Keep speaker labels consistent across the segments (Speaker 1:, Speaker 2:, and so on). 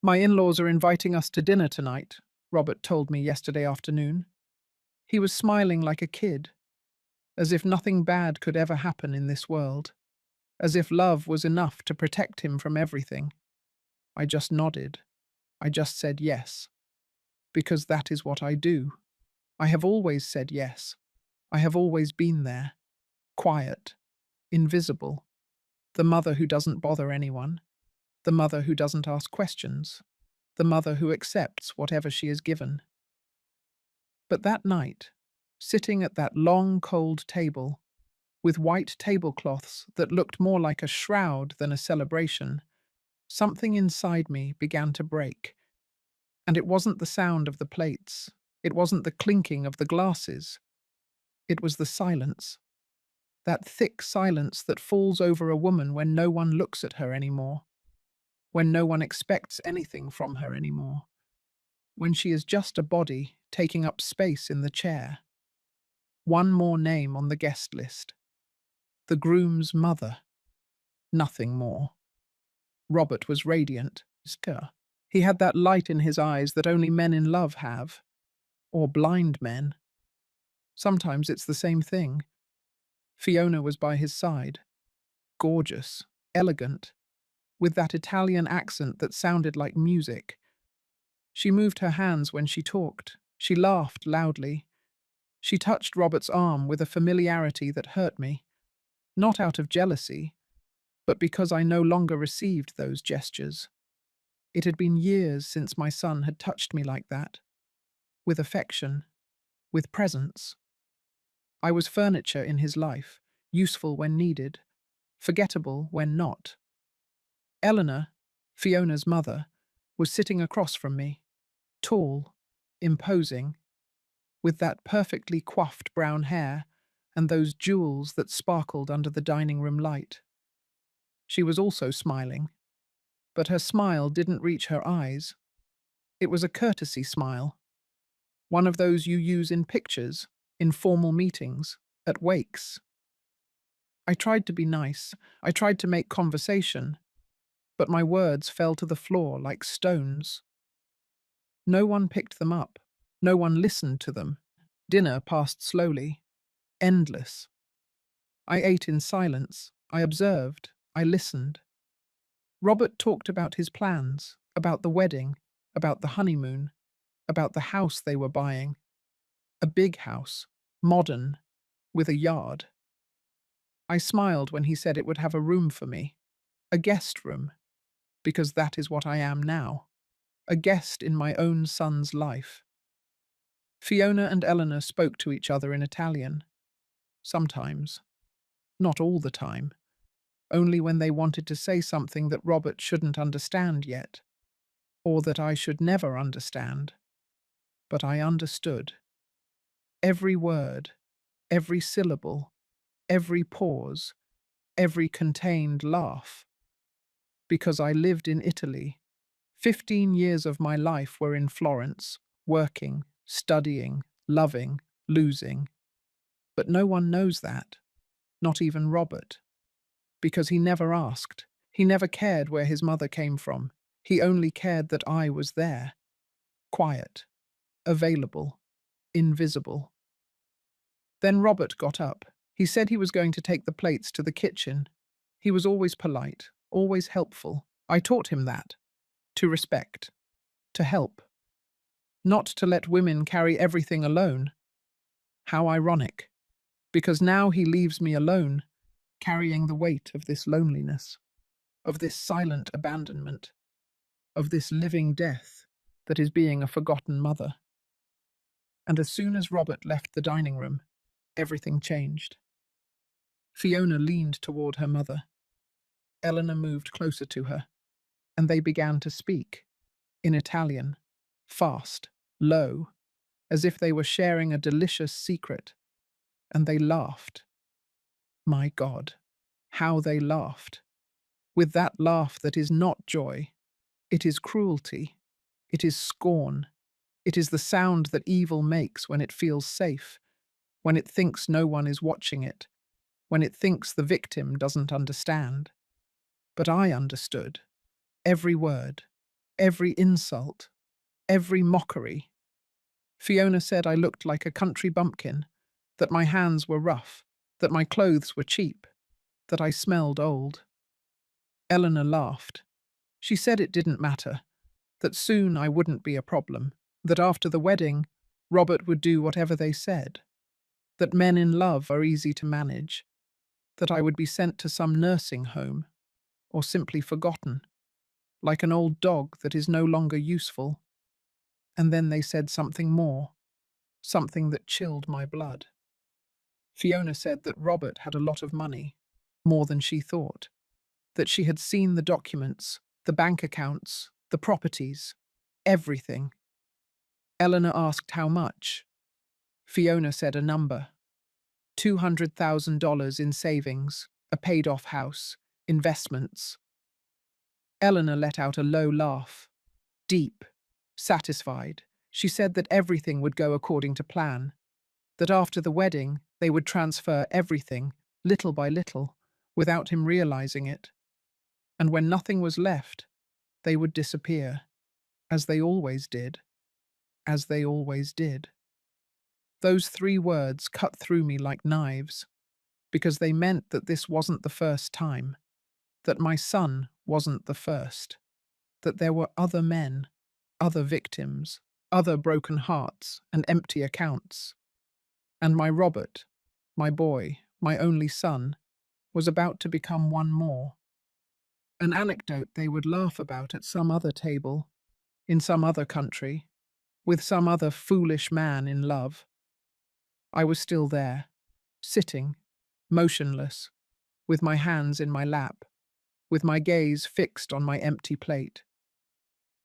Speaker 1: My in-laws are inviting us to dinner tonight, Robert told me yesterday afternoon. He was smiling like a kid, as if nothing bad could ever happen in this world, as if love was enough to protect him from everything. I just nodded. I just said yes, because that is what I do. I have always said yes. I have always been there, quiet, invisible, the mother who doesn't bother anyone, the mother who doesn't ask questions, the mother who accepts whatever she is given. But that night, sitting at that long, cold table, with white tablecloths that looked more like a shroud than a celebration, something inside me began to break. And it wasn't the sound of the plates, it wasn't the clinking of the glasses, it was the silence. That thick silence that falls over a woman when no one looks at her anymore, when no one expects anything from her anymore, when she is just a body taking up space in the chair. One more name on the guest list. The groom's mother. Nothing more. Robert was radiant. Stir. He had that light in his eyes that only men in love have. Or blind men. Sometimes it's the same thing. Fiona was by his side. Gorgeous, elegant, with that Italian accent that sounded like music. She moved her hands when she talked. She laughed loudly. She touched Robert's arm with a familiarity that hurt me. Not out of jealousy, but because I no longer received those gestures. It had been years since my son had touched me like that. With affection. With presence. I was furniture in his life, useful when needed, forgettable when not. Eleanor, Fiona's mother, was sitting across from me, tall, imposing, with that perfectly coiffed brown hair and those jewels that sparkled under the dining room light. She was also smiling, but her smile didn't reach her eyes. It was a courtesy smile, one of those you use in pictures, in formal meetings, at wakes. I tried to be nice, I tried to make conversation, but my words fell to the floor like stones. No one picked them up, no one listened to them. Dinner passed slowly, endless. I ate in silence, I observed, I listened. Robert talked about his plans, about the wedding, about the honeymoon, about the house they were buying. A big house, modern, with a yard. I smiled when he said it would have a room for me, a guest room, because that is what I am now, a guest in my own son's life. Fiona and Eleanor spoke to each other in Italian. Sometimes. Not all the time. Only when they wanted to say something that Robert shouldn't understand yet, or that I should never understand. But I understood. Every word, every syllable, every pause, every contained laugh. Because I lived in Italy. 15 years of my life were in Florence, working, studying, loving, losing. But no one knows that, not even Robert. Because he never asked. He never cared where his mother came from. He only cared that I was there. Quiet, available, invisible. Then Robert got up. He said he was going to take the plates to the kitchen. He was always polite, always helpful. I taught him that. To respect. To help. Not to let women carry everything alone. How ironic. Because now he leaves me alone, carrying the weight of this loneliness, of this silent abandonment, of this living death that is being a forgotten mother. And as soon as Robert left the dining room, everything changed. Fiona leaned toward her mother. Eleanor moved closer to her, and they began to speak, in Italian, fast, low, as if they were sharing a delicious secret, and they laughed. My God, how they laughed. With that laugh that is not joy, it is cruelty, it is scorn, it is the sound that evil makes when it feels safe, when it thinks no one is watching it, when it thinks the victim doesn't understand. But I understood. Every word. every insult, every mockery. Fiona said I looked like a country bumpkin, that my hands were rough, that my clothes were cheap, that I smelled old. Eleanor laughed. She said it didn't matter, that soon I wouldn't be a problem, that after the wedding, Robert would do whatever they said, that men in love are easy to manage, that I would be sent to some nursing home, or simply forgotten, like an old dog that is no longer useful. And then they said something more, something that chilled my blood. Fiona said that Robert had a lot of money, more than she thought, that she had seen the documents, the bank accounts, the properties, everything. Eleanor asked how much. Fiona said a number. $200,000 in savings, a paid-off house, investments. Eleanor let out a low laugh. Deep, satisfied. She said that everything would go according to plan, that after the wedding they would transfer everything, little by little, without him realizing it. And when nothing was left, they would disappear, as they always did, as they always did. Those 3 words cut through me like knives, because they meant that this wasn't the first time, that my son wasn't the first, that there were other men, other victims, other broken hearts and empty accounts. And my Robert, my boy, my only son, was about to become one more. An anecdote they would laugh about at some other table, in some other country, with some other foolish man in love. I was still there, sitting, motionless, with my hands in my lap, with my gaze fixed on my empty plate.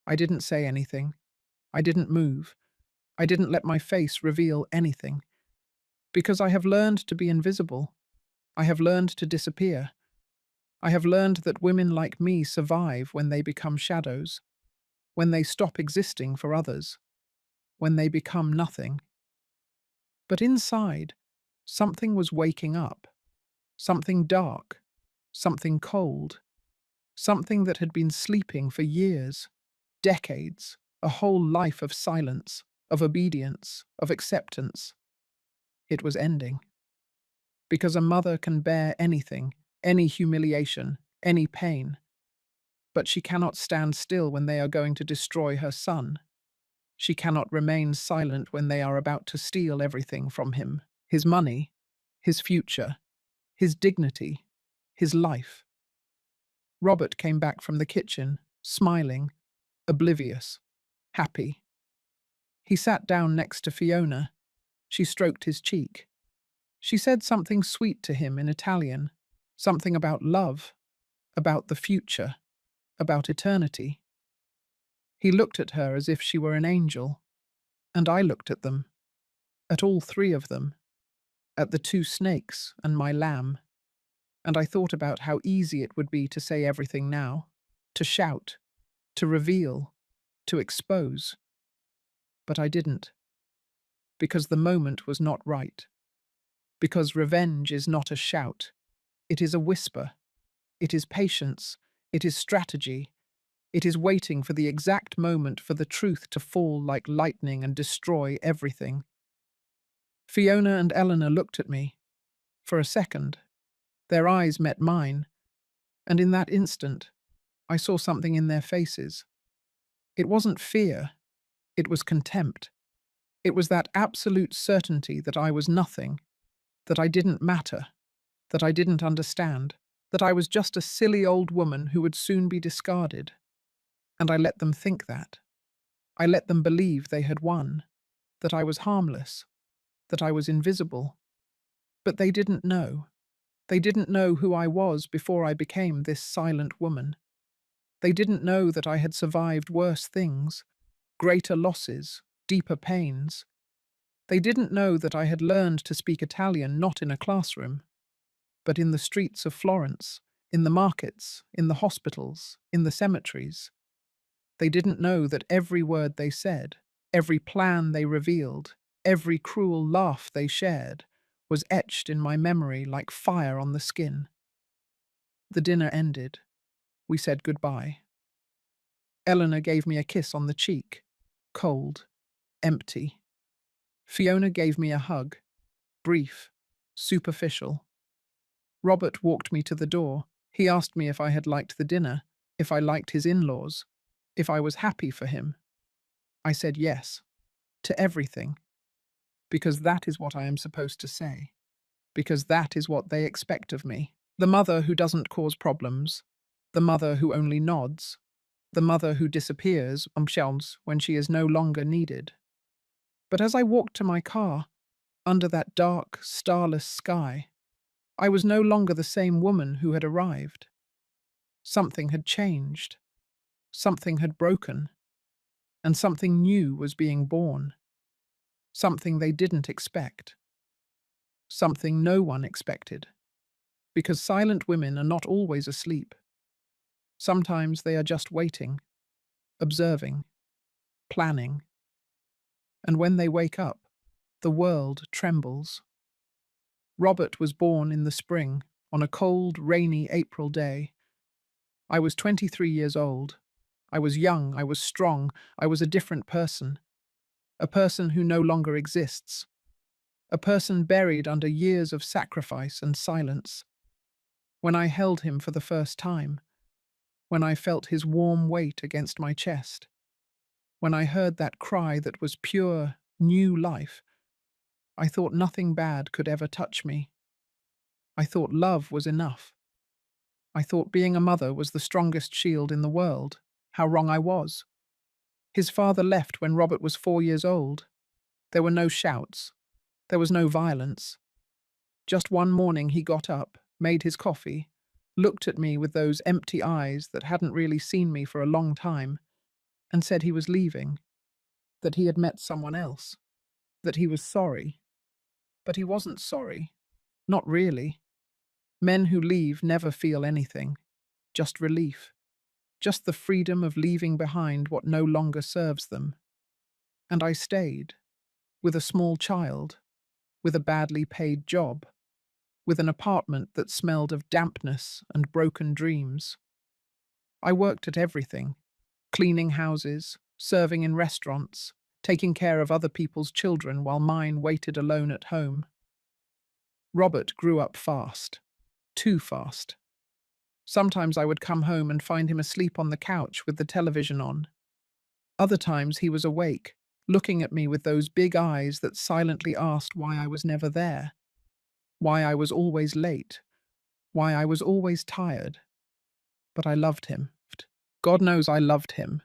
Speaker 1: I didn't say anything. I didn't move. I didn't let my face reveal anything. Because I have learned to be invisible. I have learned to disappear. I have learned that women like me survive when they become shadows, when they stop existing for others, when they become nothing. But inside, something was waking up. Something dark. Something cold. Something that had been sleeping for years, decades, a whole life of silence, of obedience, of acceptance. It was ending. Because a mother can bear anything, any humiliation, any pain. But she cannot stand still when they are going to destroy her son. She cannot remain silent when they are about to steal everything from him, his money, his future, his dignity, his life. Robert came back from the kitchen, smiling, oblivious, happy. He sat down next to Fiona. She stroked his cheek. She said something sweet to him in Italian, something about love, about the future, about eternity. He looked at her as if she were an angel, and I looked at them, at all 3 of them, at the 2 snakes and my lamb, and I thought about how easy it would be to say everything now, to shout, to reveal, to expose. But I didn't, because the moment was not right. Because revenge is not a shout, it is a whisper. It is patience, it is strategy, it is waiting for the exact moment for the truth to fall like lightning and destroy everything. Fiona and Eleanor looked at me. For a second, their eyes met mine, and in that instant, I saw something in their faces. It wasn't fear, it was contempt. It was that absolute certainty that I was nothing, that I didn't matter, that I didn't understand, that I was just a silly old woman who would soon be discarded. And I let them think that. I let them believe they had won, that I was harmless, that I was invisible. But they didn't know. They didn't know who I was before I became this silent woman. They didn't know that I had survived worse things, greater losses, deeper pains. They didn't know that I had learned to speak Italian not in a classroom, but in the streets of Florence, in the markets, in the hospitals, in the cemeteries. They didn't know that every word they said, every plan they revealed, every cruel laugh they shared, was etched in my memory like fire on the skin. The dinner ended. We said goodbye. Eleanor gave me a kiss on the cheek. Cold. Empty. Fiona gave me a hug. Brief. Superficial. Robert walked me to the door. He asked me if I had liked the dinner, if I liked his in-laws, if I was happy for him. I said yes. To everything. Because that is what I am supposed to say. Because that is what they expect of me. The mother who doesn't cause problems. The mother who only nods. The mother who disappears when she is no longer needed. But as I walked to my car, under that dark, starless sky, I was no longer the same woman who had arrived. Something had changed. Something had broken. And something new was being born. Something they didn't expect. Something no one expected. Because silent women are not always asleep. Sometimes they are just waiting, observing, planning. And when they wake up, the world trembles. Robert was born in the spring, on a cold, rainy April day. I was 23 years old. I was young, I was strong, I was a different person. A person who no longer exists. A person buried under years of sacrifice and silence. When I held him for the first time, when I felt his warm weight against my chest, when I heard that cry that was pure, new life, I thought nothing bad could ever touch me. I thought love was enough. I thought being a mother was the strongest shield in the world. How wrong I was. His father left when Robert was 4 years old. There were no shouts. There was no violence. Just one morning he got up, made his coffee, looked at me with those empty eyes that hadn't really seen me for a long time, and said he was leaving, that he had met someone else, that he was sorry. But he wasn't sorry. Not really. Men who leave never feel anything, just relief, just the freedom of leaving behind what no longer serves them. And I stayed, with a small child, with a badly paid job, with an apartment that smelled of dampness and broken dreams. I worked at everything, cleaning houses, serving in restaurants, taking care of other people's children while mine waited alone at home. Robert grew up fast, too fast. Sometimes I would come home and find him asleep on the couch with the television on. Other times he was awake, looking at me with those big eyes that silently asked why I was never there, why I was always late, why I was always tired. But I loved him. God knows I loved him.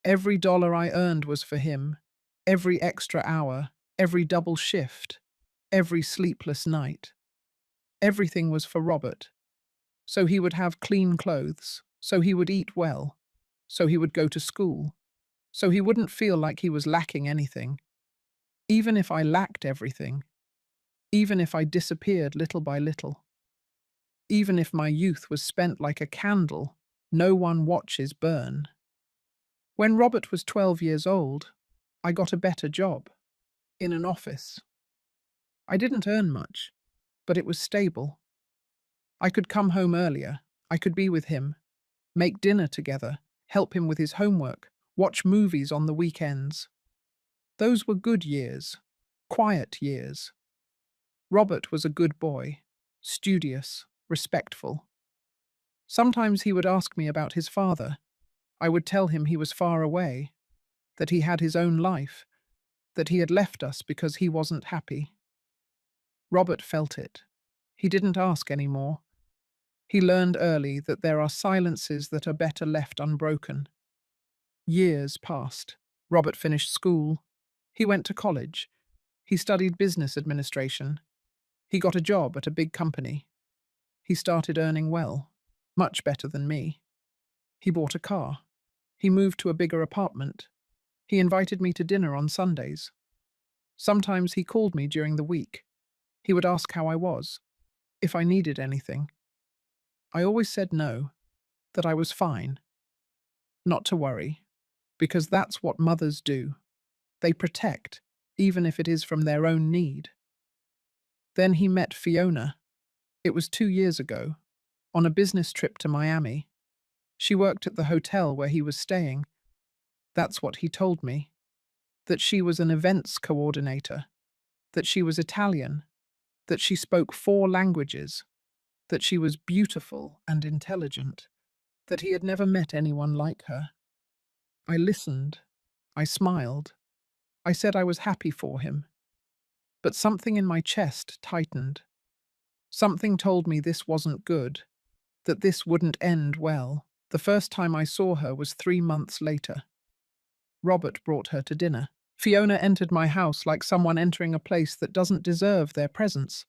Speaker 1: Every dollar I earned was for him, every extra hour, every double shift, every sleepless night. Everything was for Robert. So he would have clean clothes, so he would eat well, so he would go to school, so he wouldn't feel like he was lacking anything. Even if I lacked everything, even if I disappeared little by little, even if my youth was spent like a candle no one watches burn. When Robert was 12 years old, I got a better job, in an office. I didn't earn much, but it was stable. I could come home earlier, I could be with him, make dinner together, help him with his homework, watch movies on the weekends. Those were good years, quiet years. Robert was a good boy, studious, respectful. Sometimes he would ask me about his father. I would tell him he was far away, that he had his own life, that he had left us because he wasn't happy. Robert felt it. He didn't ask any more. He learned early that there are silences that are better left unbroken. Years passed. Robert finished school. He went to college. He studied business administration. He got a job at a big company. He started earning well, much better than me. He bought a car. He moved to a bigger apartment. He invited me to dinner on Sundays. Sometimes he called me during the week. He would ask how I was, if I needed anything. I always said no, that I was fine. Not to worry, because that's what mothers do. They protect, even if it is from their own need. Then he met Fiona. It was 2 years ago, on a business trip to Miami. She worked at the hotel where he was staying. That's what he told me. That she was an events coordinator, that she was Italian, that she spoke 4 languages, that she was beautiful and intelligent, that he had never met anyone like her. I listened. I smiled. I said I was happy for him. But something in my chest tightened. Something told me this wasn't good, that this wouldn't end well. The first time I saw her was 3 months later. Robert brought her to dinner. Fiona entered my house like someone entering a place that doesn't deserve their presence.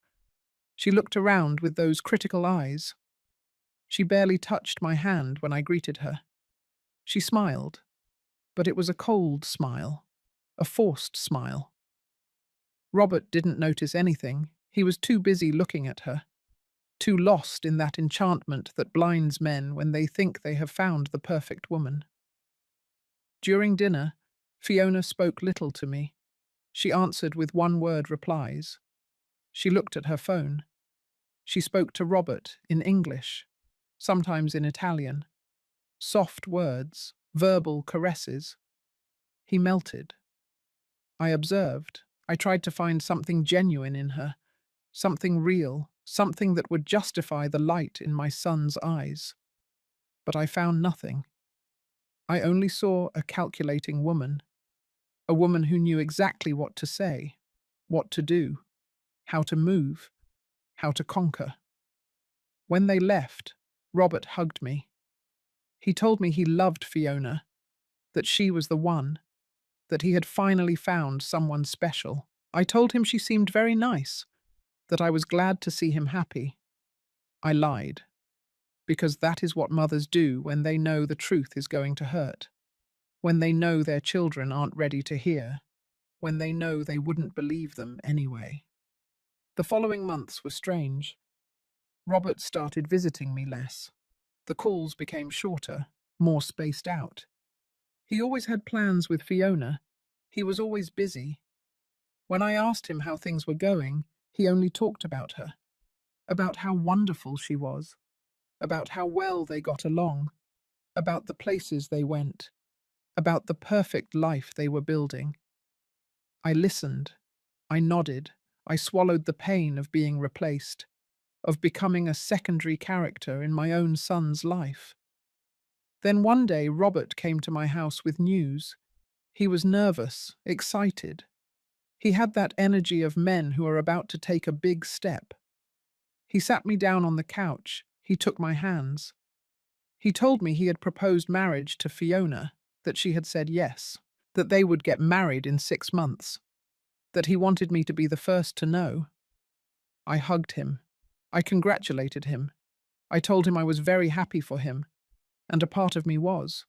Speaker 1: She looked around with those critical eyes. She barely touched my hand when I greeted her. She smiled, but it was a cold smile, a forced smile. Robert didn't notice anything. He was too busy looking at her, too lost in that enchantment that blinds men when they think they have found the perfect woman. During dinner, Fiona spoke little to me. She answered with one-word replies. She looked at her phone. She spoke to Robert in English, sometimes in Italian. Soft words, verbal caresses. He melted. I observed. I tried to find something genuine in her, something real, something that would justify the light in my son's eyes. But I found nothing. I only saw a calculating woman, a woman who knew exactly what to say, what to do, how to move, how to conquer. When they left, Robert hugged me. He told me he loved Fiona, that she was the one, that he had finally found someone special. I told him she seemed very nice, that I was glad to see him happy. I lied, because that is what mothers do when they know the truth is going to hurt, when they know their children aren't ready to hear, when they know they wouldn't believe them anyway. The following months were strange. Robert started visiting me less. The calls became shorter, more spaced out. He always had plans with Fiona. He was always busy. When I asked him how things were going, he only talked about her, about how wonderful she was, about how well they got along, about the places they went, about the perfect life they were building. I listened. I nodded. I swallowed the pain of being replaced, of becoming a secondary character in my own son's life. Then one day Robert came to my house with news. He was nervous, excited. He had that energy of men who are about to take a big step. He sat me down on the couch. He took my hands. He told me he had proposed marriage to Fiona, that she had said yes, that they would get married in 6 months, that he wanted me to be the first to know. I hugged him. I congratulated him. I told him I was very happy for him, and a part of me was,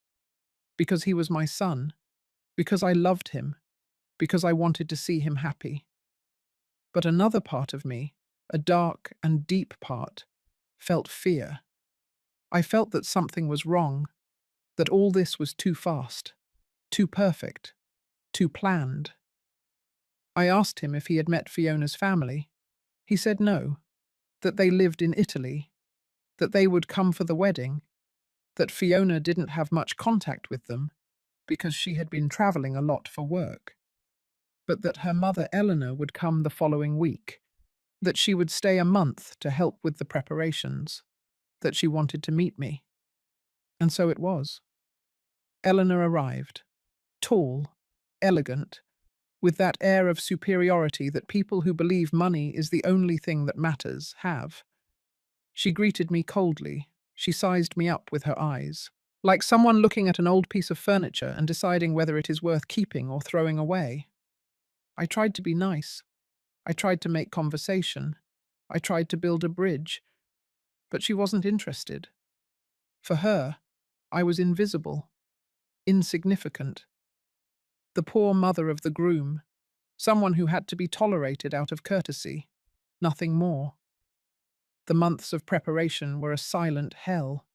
Speaker 1: because he was my son, because I loved him, because I wanted to see him happy. But another part of me, a dark and deep part, felt fear. I felt that something was wrong, that all this was too fast, too perfect, too planned. I asked him if he had met Fiona's family. He said no, that they lived in Italy, that they would come for the wedding, that Fiona didn't have much contact with them because she had been travelling a lot for work, but that her mother Eleanor would come the following week, that she would stay a month to help with the preparations, that she wanted to meet me. And so it was. Eleanor arrived, tall, elegant, with that air of superiority that people who believe money is the only thing that matters have. She greeted me coldly. She sized me up with her eyes, like someone looking at an old piece of furniture and deciding whether it is worth keeping or throwing away. I tried to be nice. I tried to make conversation. I tried to build a bridge, but she wasn't interested. For her, I was invisible, insignificant. The poor mother of the groom, someone who had to be tolerated out of courtesy, nothing more. The months of preparation were a silent hell.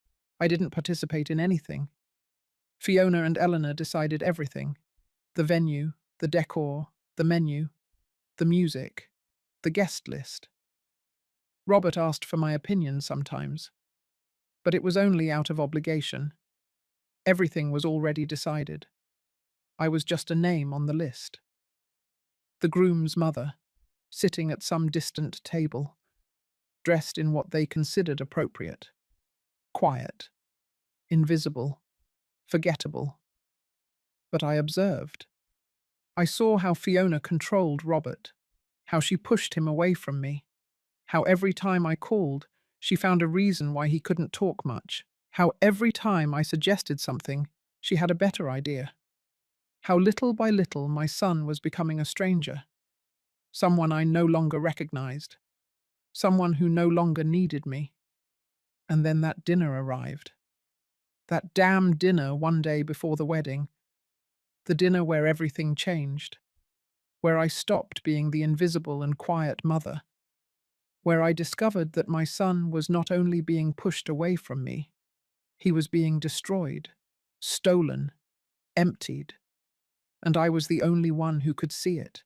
Speaker 1: I didn't participate in anything. Fiona and Eleanor decided everything: the venue, the decor, the menu, the music, the guest list. Robert asked for my opinion sometimes, but it was only out of obligation. Everything was already decided. I was just a name on the list. The groom's mother, sitting at some distant table, dressed in what they considered appropriate, quiet, invisible, forgettable. But I observed. I saw how Fiona controlled Robert, how she pushed him away from me, how every time I called, she found a reason why he couldn't talk much, how every time I suggested something, she had a better idea, how little by little my son was becoming a stranger, someone I no longer recognized, someone who no longer needed me. And then that dinner arrived. That damn dinner one day before the wedding, the dinner where everything changed, where I stopped being the invisible and quiet mother, where I discovered that my son was not only being pushed away from me, he was being destroyed, stolen, emptied, and I was the only one who could see it,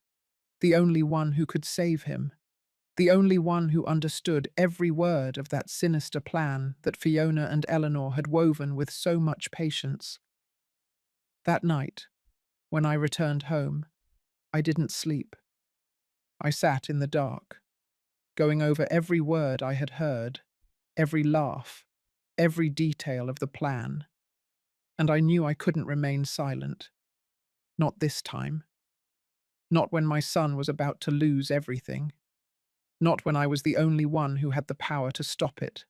Speaker 1: the only one who could save him, the only one who understood every word of that sinister plan that Fiona and Eleanor had woven with so much patience. That night, when I returned home, I didn't sleep. I sat in the dark, going over every word I had heard, every laugh, every detail of the plan, and I knew I couldn't remain silent. Not this time. Not when my son was about to lose everything. Not when I was the only one who had the power to stop it.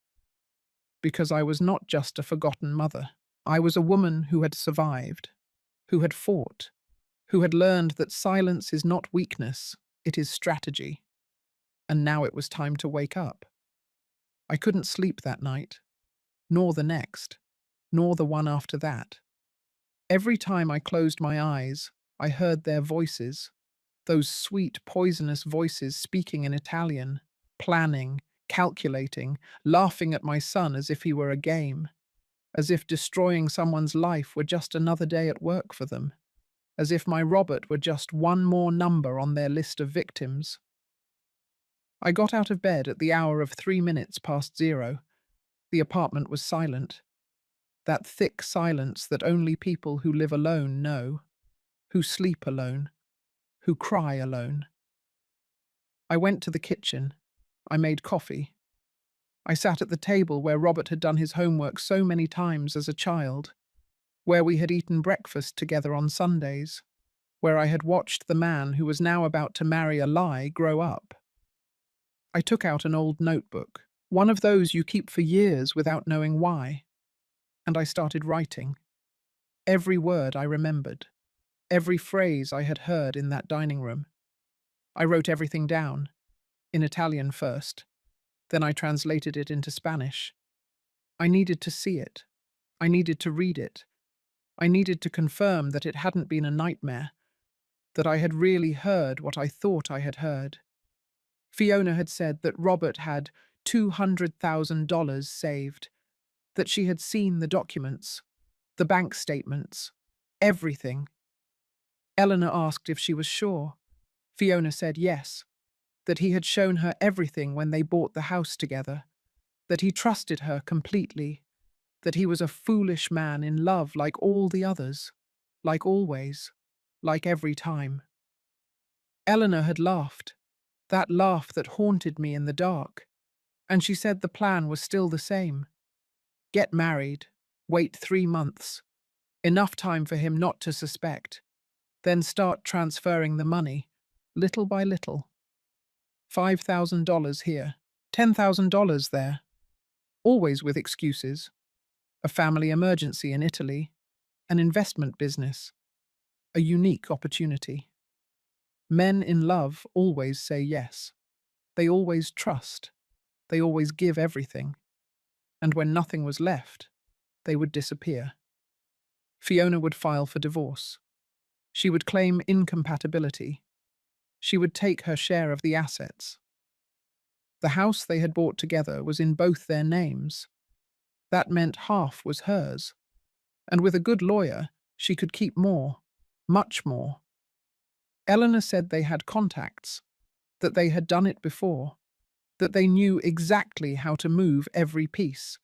Speaker 1: Because I was not just a forgotten mother. I was a woman who had survived, who had fought, who had learned that silence is not weakness, it is strategy. And now it was time to wake up. I couldn't sleep that night, nor the next, nor the one after that. Every time I closed my eyes, I heard their voices, those sweet, poisonous voices speaking in Italian, planning, calculating, laughing at my son as if he were a game, as if destroying someone's life were just another day at work for them, as if my Robert were just one more number on their list of victims. I got out of bed at the hour of 3 minutes past 0. The apartment was silent. That thick silence that only people who live alone know, who sleep alone, who cry alone. I went to the kitchen. I made coffee. I sat at the table where Robert had done his homework so many times as a child, where we had eaten breakfast together on Sundays, where I had watched the man who was now about to marry a lie grow up. I took out an old notebook, one of those you keep for years without knowing why, and I started writing. Every word I remembered, every phrase I had heard in that dining room. I wrote everything down, in Italian first, then I translated it into Spanish. I needed to see it. I needed to read it. I needed to confirm that it hadn't been a nightmare, that I had really heard what I thought I had heard. Fiona had said that Robert had $200,000 saved, that she had seen the documents, the bank statements, everything. Eleanor asked if she was sure. Fiona said yes, that he had shown her everything when they bought the house together, that he trusted her completely, that he was a foolish man in love like all the others, like always, like every time. Eleanor had laughed, that laugh that haunted me in the dark, and she said the plan was still the same. Get married, wait 3 months, enough time for him not to suspect, then start transferring the money, little by little. $5,000 here, $10,000 there, always with excuses. A family emergency in Italy, an investment business, a unique opportunity. Men in love always say yes. They always trust. They always give everything. And when nothing was left, they would disappear. Fiona would file for divorce. She would claim incompatibility. She would take her share of the assets. The house they had bought together was in both their names. That meant half was hers. And with a good lawyer, she could keep more, much more. Eleanor said they had contacts, that they had done it before, that they knew exactly how to move every piece.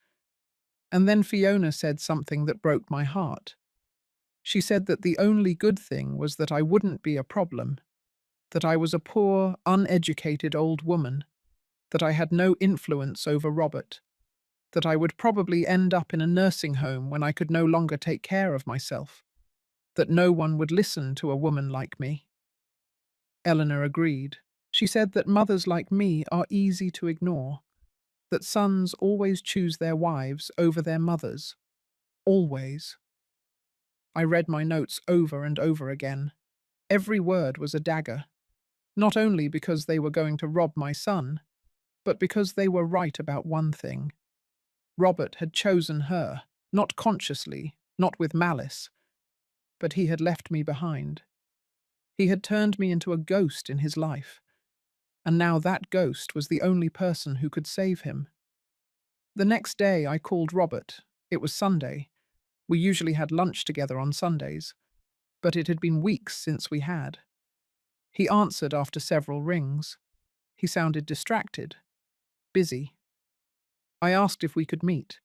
Speaker 1: And then Fiona said something that broke my heart. She said that the only good thing was that I wouldn't be a problem, that I was a poor, uneducated old woman, that I had no influence over Robert, that I would probably end up in a nursing home when I could no longer take care of myself, that no one would listen to a woman like me. Eleanor agreed. She said that mothers like me are easy to ignore, that sons always choose their wives over their mothers. Always. I read my notes over and over again. Every word was a dagger, not only because they were going to rob my son, but because they were right about one thing. Robert had chosen her, not consciously, not with malice, but he had left me behind. He had turned me into a ghost in his life, and now that ghost was the only person who could save him. The next day I called Robert. It was Sunday. We usually had lunch together on Sundays, but it had been weeks since we had. He answered after several rings. He sounded distracted, busy. I asked if we could meet.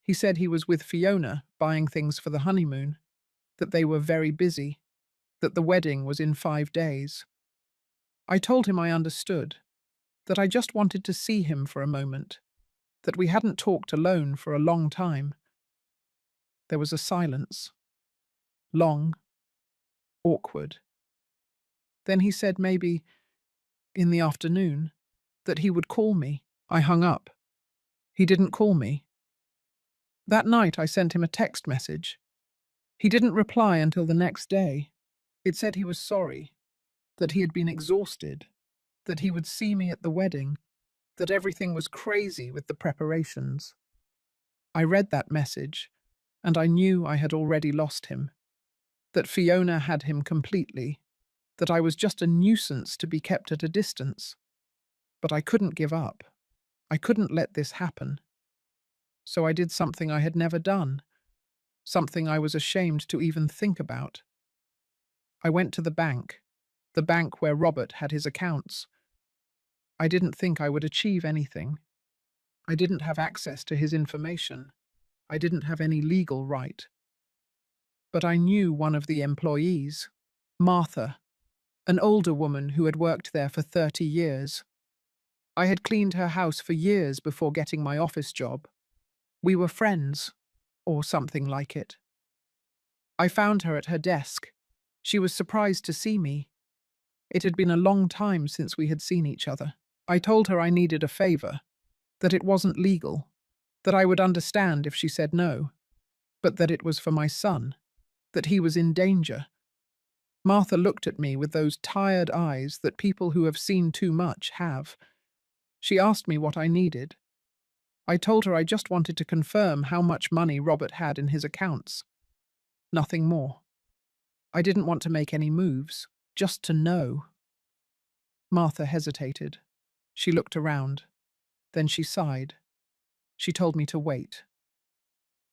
Speaker 1: He said he was with Fiona, buying things for the honeymoon, that they were very busy, that the wedding was in 5 days. I told him I understood, that I just wanted to see him for a moment, that we hadn't talked alone for a long time. There was a silence. Long, awkward. Then he said maybe, in the afternoon, that he would call me. I hung up. He didn't call me. That night I sent him a text message. He didn't reply until the next day. It said he was sorry, that he had been exhausted, that he would see me at the wedding, that everything was crazy with the preparations. I read that message, and I knew I had already lost him, that Fiona had him completely, that I was just a nuisance to be kept at a distance. But I couldn't give up. I couldn't let this happen. So I did something I had never done, something I was ashamed to even think about. I went to the bank where Robert had his accounts. I didn't think I would achieve anything. I didn't have access to his information. I didn't have any legal right. But I knew one of the employees, Martha, an older woman who had worked there for 30 years. I had cleaned her house for years before getting my office job. We were friends, or something like it. I found her at her desk. She was surprised to see me. It had been a long time since we had seen each other. I told her I needed a favor, that it wasn't legal, that I would understand if she said no, but that it was for my son, that he was in danger. Martha looked at me with those tired eyes that people who have seen too much have. She asked me what I needed. I told her I just wanted to confirm how much money Robert had in his accounts. Nothing more. I didn't want to make any moves, just to know. Martha hesitated. She looked around. Then she sighed. She told me to wait.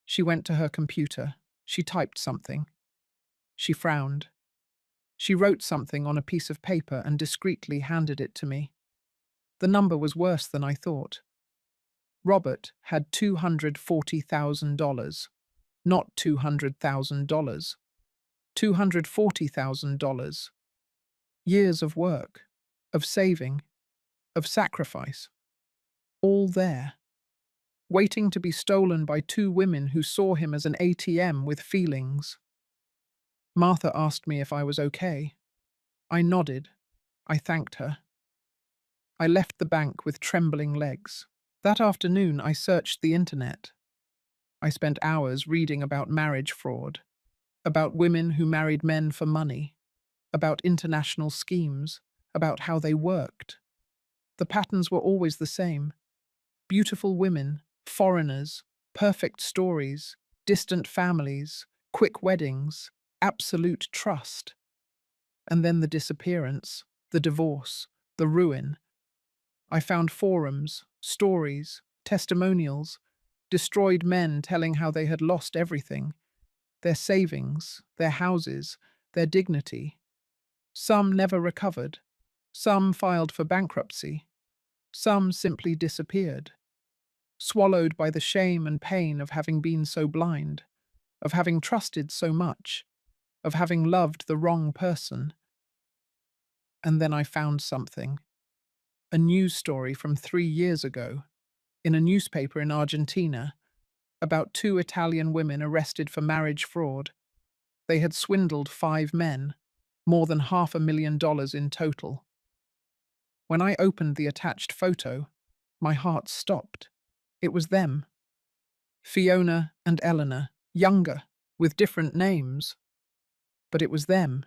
Speaker 1: She went to her computer. She typed something. She frowned. She wrote something on a piece of paper and discreetly handed it to me. The number was worse than I thought. Robert had $240,000, not $200,000. $240,000. Years of work, of saving, of sacrifice. All there. Waiting to be stolen by two women who saw him as an ATM with feelings. Martha asked me if I was okay. I nodded. I thanked her. I left the bank with trembling legs. That afternoon I searched the internet. I spent hours reading about marriage fraud, about women who married men for money, about international schemes, about how they worked. The patterns were always the same. Beautiful women, foreigners, perfect stories, distant families, quick weddings, absolute trust. And then the disappearance, the divorce, the ruin. I found forums, stories, testimonials, destroyed men telling how they had lost everything, their savings, their houses, their dignity. Some never recovered. Some filed for bankruptcy. Some simply disappeared, swallowed by the shame and pain of having been so blind, of having trusted so much. of having loved the wrong person. And then I found something. A news story from 3 years ago, in a newspaper in Argentina, about two Italian women arrested for marriage fraud. They had swindled 5 men, more than $500,000 in total. When I opened the attached photo, my heart stopped. It was them. Fiona and Eleanor, younger, with different names. But it was them.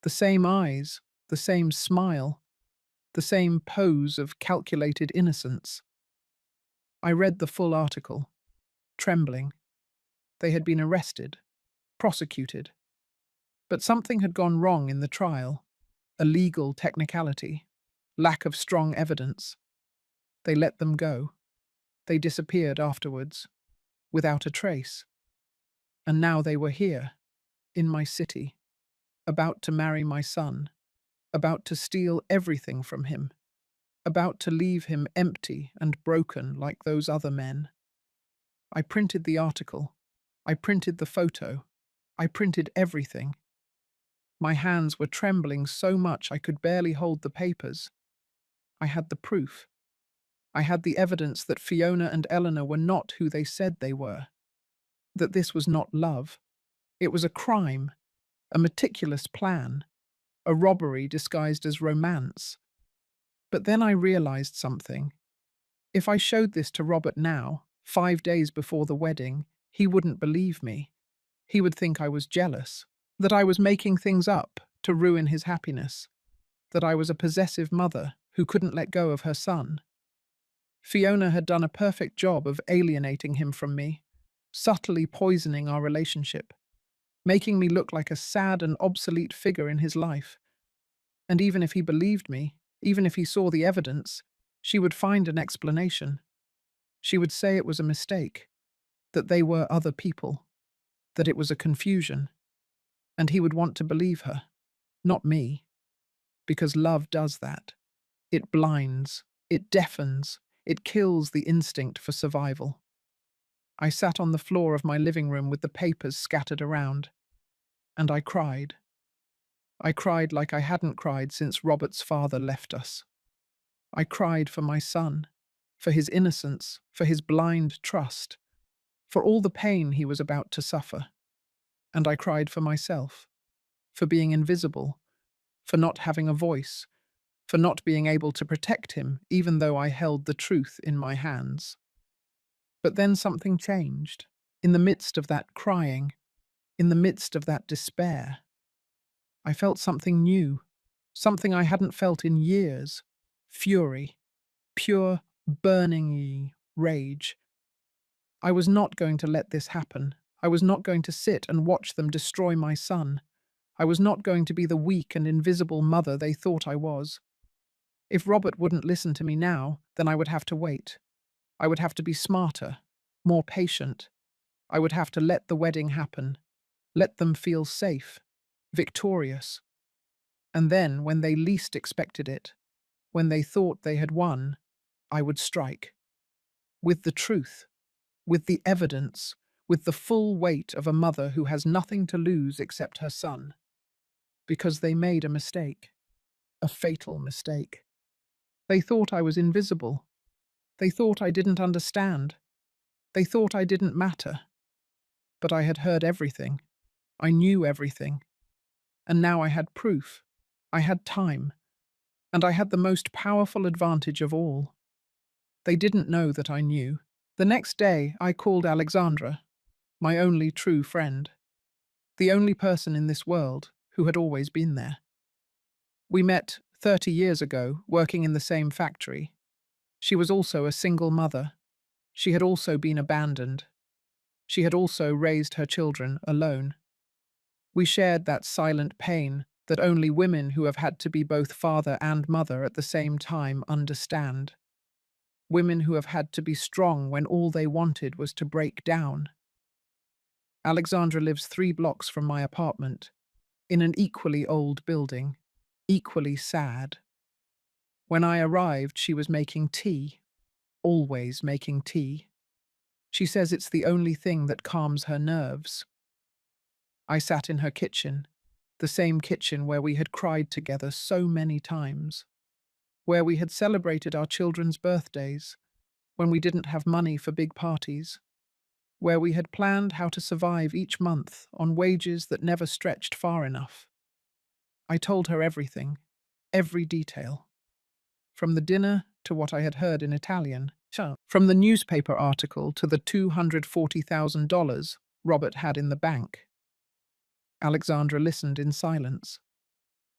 Speaker 1: The same eyes, the same smile, the same pose of calculated innocence. I read the full article, trembling. They had been arrested, prosecuted. But something had gone wrong in the trial. A legal technicality. Lack of strong evidence. They let them go. They disappeared afterwards, without a trace. And now they were here, in my city, about to marry my son, about to steal everything from him, about to leave him empty and broken like those other men. I printed the article. I printed the photo. I printed everything. My hands were trembling so much I could barely hold the papers. I had the proof. I had the evidence that Fiona and Eleanor were not who they said they were. That this was not love. It was a crime, a meticulous plan, a robbery disguised as romance. But then I realized something. If I showed this to Robert now, 5 days before the wedding, he wouldn't believe me. He would think I was jealous, that I was making things up to ruin his happiness, that I was a possessive mother who couldn't let go of her son. Fiona had done a perfect job of alienating him from me, subtly poisoning our relationship, making me look like a sad and obsolete figure in his life. And even if he believed me, even if he saw the evidence, she would find an explanation. She would say it was a mistake, that they were other people, that it was a confusion, and he would want to believe her, not me, because love does that. It blinds, it deafens, it kills the instinct for survival. I sat on the floor of my living room with the papers scattered around, and I cried. I cried like I hadn't cried since Robert's father left us. I cried for my son, for his innocence, for his blind trust, for all the pain he was about to suffer. And I cried for myself, for being invisible, for not having a voice, for not being able to protect him even though I held the truth in my hands. But then something changed. In the midst of that crying, in the midst of that despair, I felt something new, something I hadn't felt in years. Fury, pure, burning rage. I was not going to let this happen. I was not going to sit and watch them destroy my son. I was not going to be the weak and invisible mother they thought I was. If Robert wouldn't listen to me now, then I would have to wait. I would have to be smarter, more patient. I would have to let the wedding happen, let them feel safe, victorious. And then, when they least expected it, when they thought they had won, I would strike. With the truth, with the evidence, with the full weight of a mother who has nothing to lose except her son. Because they made a mistake. A fatal mistake. They thought I was invisible. They thought I didn't understand. They thought I didn't matter. But I had heard everything. I knew everything. And now I had proof. I had time. And I had the most powerful advantage of all. They didn't know that I knew. The next day, I called Alexandra, my only true friend, the only person in this world who had always been there. We met 30 years ago, working in the same factory. She was also a single mother. She had also been abandoned. She had also raised her children alone. We shared that silent pain that only women who have had to be both father and mother at the same time understand. Women who have had to be strong when all they wanted was to break down. Alexandra lives 3 blocks from my apartment, in an equally old building, equally sad. When I arrived, she was making tea, always making tea. She says it's the only thing that calms her nerves. I sat in her kitchen, The same kitchen where we had cried together so many times, where we had celebrated our children's birthdays, when we didn't have money for big parties, where we had planned how to survive each month on wages that never stretched far enough. I told her everything, every detail, from the dinner to what I had heard in Italian, from the newspaper article to the $240,000 Robert had in the bank. Alexandra listened in silence.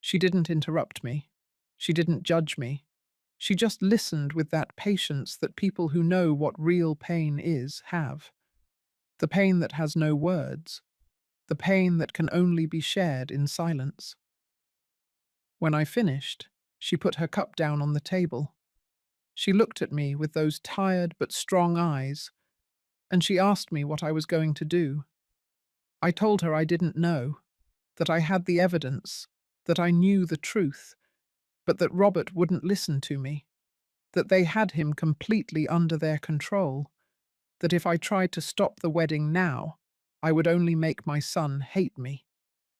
Speaker 1: She didn't interrupt me. She didn't judge me. She just listened with that patience that people who know what real pain is have. The pain that has no words. The pain that can only be shared in silence. When I finished, she put her cup down on the table. She looked at me with those tired but strong eyes, and she asked me what I was going to do. I told her I didn't know, that I had the evidence, that I knew the truth, but that Robert wouldn't listen to me, that they had him completely under their control, that if I tried to stop the wedding now, I would only make my son hate me,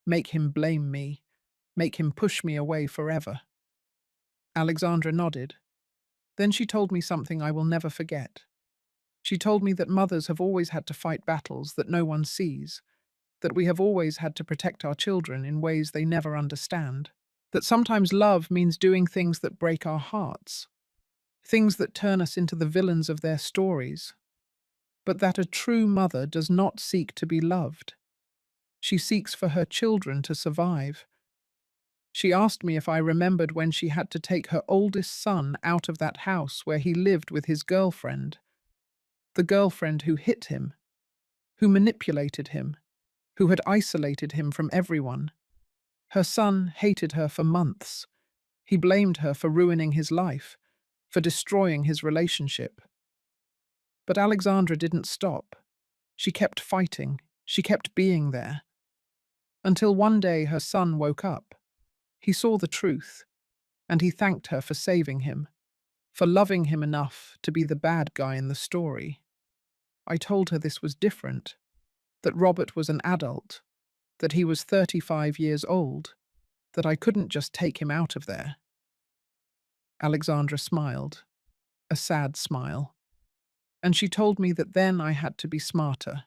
Speaker 1: make him blame me, make him push me away forever. Alexandra nodded. Then she told me something I will never forget. She told me that mothers have always had to fight battles that no one sees, that we have always had to protect our children in ways they never understand, that sometimes love means doing things that break our hearts, things that turn us into the villains of their stories, but that a true mother does not seek to be loved. She seeks for her children to survive. She asked me if I remembered when she had to take her oldest son out of that house where he lived with his girlfriend, the girlfriend who hit him, who manipulated him, who had isolated him from everyone. Her son hated her for months. He blamed her for ruining his life, for destroying his relationship. But Alexandra didn't stop. She kept fighting. She kept being there. Until one day her son woke up. He saw the truth, and he thanked her for saving him, for loving him enough to be the bad guy in the story. I told her this was different, that Robert was an adult, that he was 35 years old, that I couldn't just take him out of there. Alexandra smiled, a sad smile, and she told me that then I had to be smarter,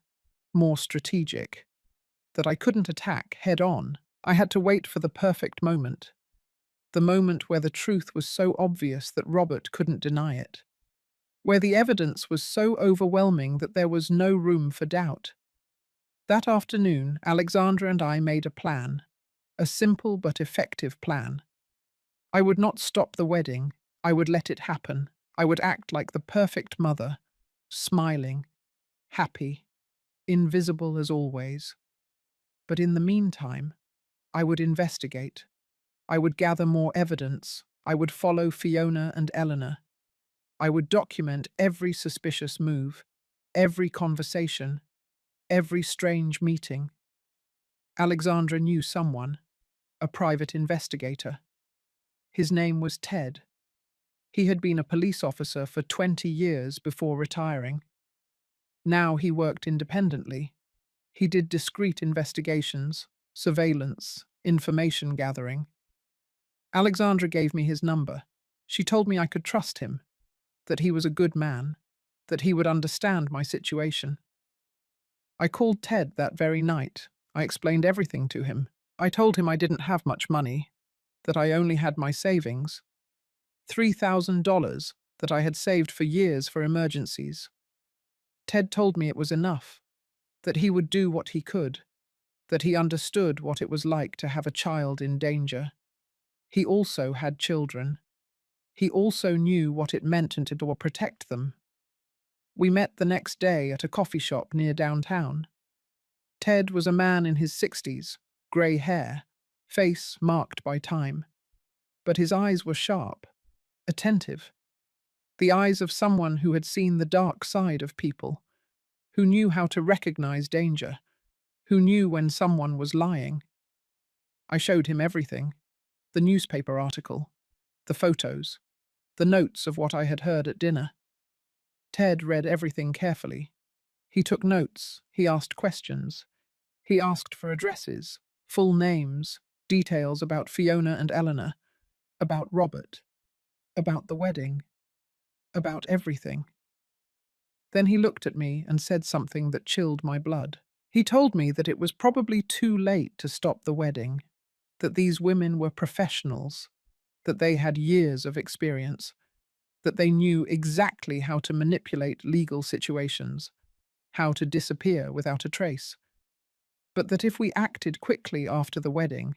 Speaker 1: more strategic, that I couldn't attack head on. I had to wait for the perfect moment, the moment where the truth was so obvious that Robert couldn't deny it, where the evidence was so overwhelming that there was no room for doubt. That afternoon, Alexandra and I made a plan, a simple but effective plan. I would not stop the wedding. I would let it happen. I would act like the perfect mother, smiling, happy, invisible as always. But in the meantime, I would investigate. I would gather more evidence. I would follow Fiona and Eleanor. I would document every suspicious move, every conversation, every strange meeting. Alexandra knew someone, a private investigator. His name was Ted. He had been a police officer for 20 years before retiring. Now he worked independently. He did discreet investigations, surveillance, information gathering. Alexandra gave me his number. She told me I could trust him, that he was a good man, that he would understand my situation. I called Ted that very night. I explained everything to him. I told him I didn't have much money, that I only had my savings, $3,000 that I had saved for years for emergencies. Ted told me it was enough, that he would do what he could, that he understood what it was like to have a child in danger. He also had children. He also knew what it meant and to protect them. We met the next day at a coffee shop near downtown. Ted was a man in his 60s, grey hair, face marked by time. But his eyes were sharp, attentive. The eyes of someone who had seen the dark side of people, who knew how to recognize danger, who knew when someone was lying. I showed him everything, the newspaper article, the photos, the notes of what I had heard at dinner. Ted read everything carefully. He took notes, he asked questions, he asked for addresses, full names, details about Fiona and Eleanor, about Robert, about the wedding, about everything. Then he looked at me and said something that chilled my blood. He told me that it was probably too late to stop the wedding, that these women were professionals, that they had years of experience, that they knew exactly how to manipulate legal situations, how to disappear without a trace, but that if we acted quickly after the wedding,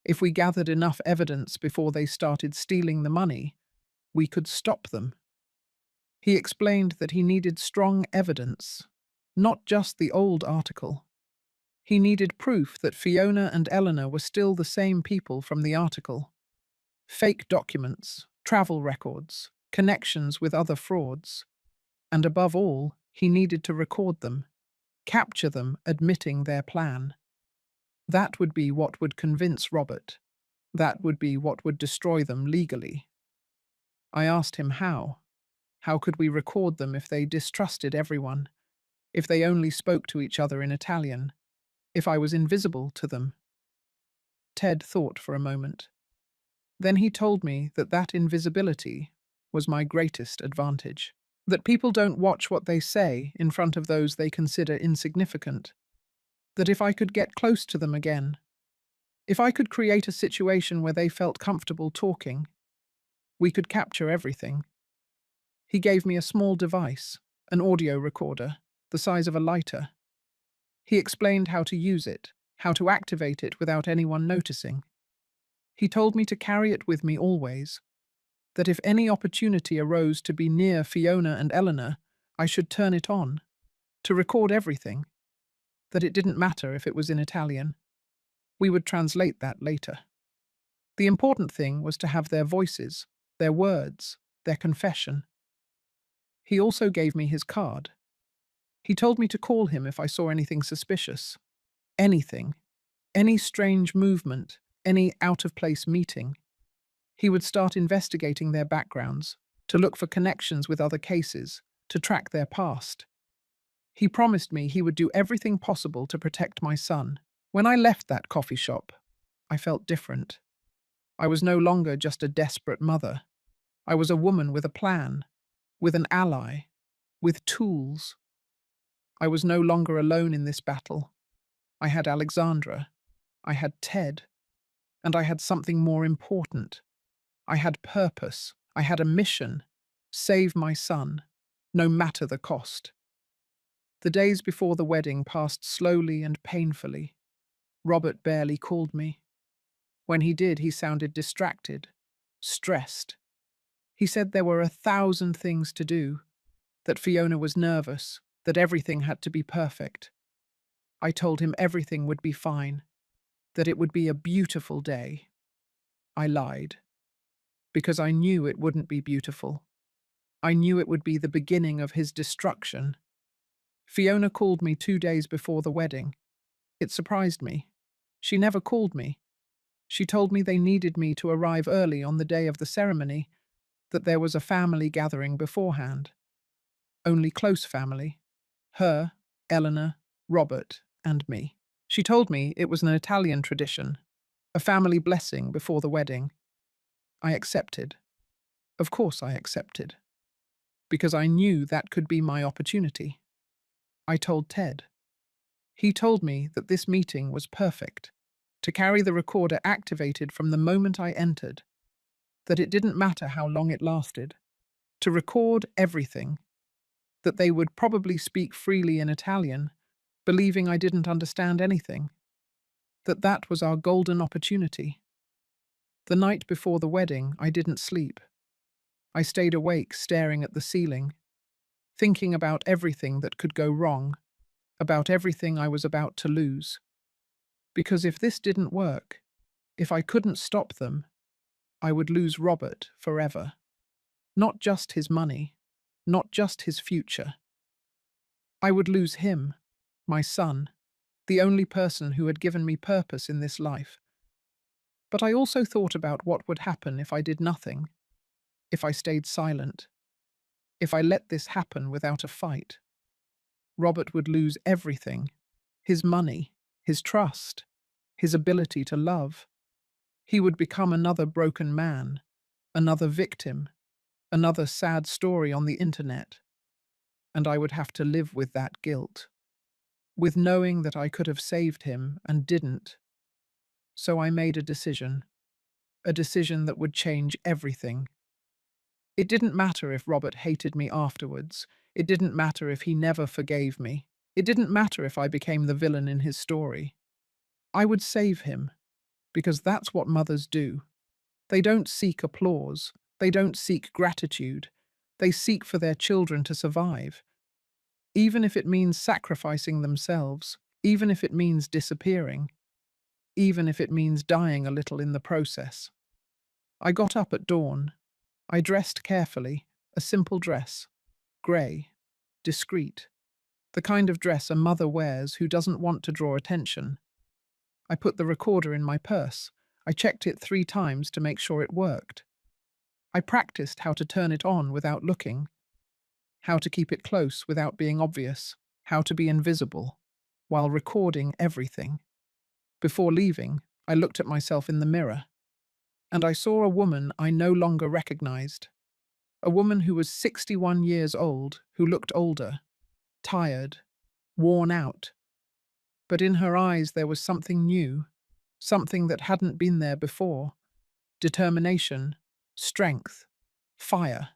Speaker 1: if we gathered enough evidence before they started stealing the money, we could stop them. He explained that he needed strong evidence, not just the old article. He needed proof that Fiona and Eleanor were still the same people from the article. Fake documents, travel records, connections with other frauds. And above all, he needed to record them, capture them admitting their plan. That would be what would convince Robert. That would be what would destroy them legally. I asked him how. How could we record them if they distrusted everyone? If they only spoke to each other in Italian? If I was invisible to them? Ted thought for a moment. Then he told me that that invisibility was my greatest advantage. That people don't watch what they say in front of those they consider insignificant. That if I could get close to them again, if I could create a situation where they felt comfortable talking, we could capture everything. He gave me a small device, an audio recorder, the size of a lighter. He explained how to use it, how to activate it without anyone noticing. He told me to carry it with me always, that if any opportunity arose to be near Fiona and Eleanor, I should turn it on, to record everything, that it didn't matter if it was in Italian. We would translate that later. The important thing was to have their voices, their words, their confession. He also gave me his card. He told me to call him if I saw anything suspicious. Anything. Any strange movement, any out-of-place meeting. He would start investigating their backgrounds, to look for connections with other cases, to track their past. He promised me he would do everything possible to protect my son. When I left that coffee shop, I felt different. I was no longer just a desperate mother. I was a woman with a plan, with an ally, with tools. I was no longer alone in this battle. I had Alexandra, I had Ted, and I had something more important. I had purpose, I had a mission: save my son, no matter the cost. The days before the wedding passed slowly and painfully. Robert barely called me. When he did, he sounded distracted, stressed. He said there were 1,000 things to do, that Fiona was nervous, that everything had to be perfect. I told him everything would be fine, that it would be a beautiful day. I lied, because I knew it wouldn't be beautiful. I knew it would be the beginning of his destruction. Fiona called me 2 days before the wedding. It surprised me. She never called me. She told me they needed me to arrive early on the day of the ceremony, that there was a family gathering beforehand. Only close family. Her, Eleanor, Robert, and me. She told me it was an Italian tradition, a family blessing before the wedding. I accepted. Of course I accepted. Because I knew that could be my opportunity. I told Ted. He told me that this meeting was perfect, to carry the recorder activated from the moment I entered, that it didn't matter how long it lasted, to record everything, that they would probably speak freely in Italian, believing I didn't understand anything, that was our golden opportunity. The night before the wedding, I didn't sleep. I stayed awake staring at the ceiling, thinking about everything that could go wrong, about everything I was about to lose. Because if this didn't work, if I couldn't stop them, I would lose Robert forever. Not just his money, not just his future. I would lose him, my son, the only person who had given me purpose in this life. But I also thought about what would happen if I did nothing, if I stayed silent, if I let this happen without a fight. Robert would lose everything: his money, his trust, his ability to love. He would become another broken man, another victim, another sad story on the internet, and I would have to live with that guilt, with knowing that I could have saved him and didn't. So I made a decision that would change everything. It didn't matter if Robert hated me afterwards. It didn't matter if he never forgave me. It didn't matter if I became the villain in his story. I would save him, because that's what mothers do. They don't seek applause. They don't seek gratitude. They seek for their children to survive, even if it means sacrificing themselves, even if it means disappearing, even if it means dying a little in the process. I got up at dawn. I dressed carefully, a simple dress, grey, discreet, the kind of dress a mother wears who doesn't want to draw attention. I put the recorder in my purse. I checked it 3 times to make sure it worked. I practiced how to turn it on without looking, how to keep it close without being obvious, how to be invisible, while recording everything. Before leaving, I looked at myself in the mirror, and I saw a woman I no longer recognized. A woman who was 61 years old, who looked older, tired, worn out. But in her eyes there was something new, something that hadn't been there before. Determination, strength, fire.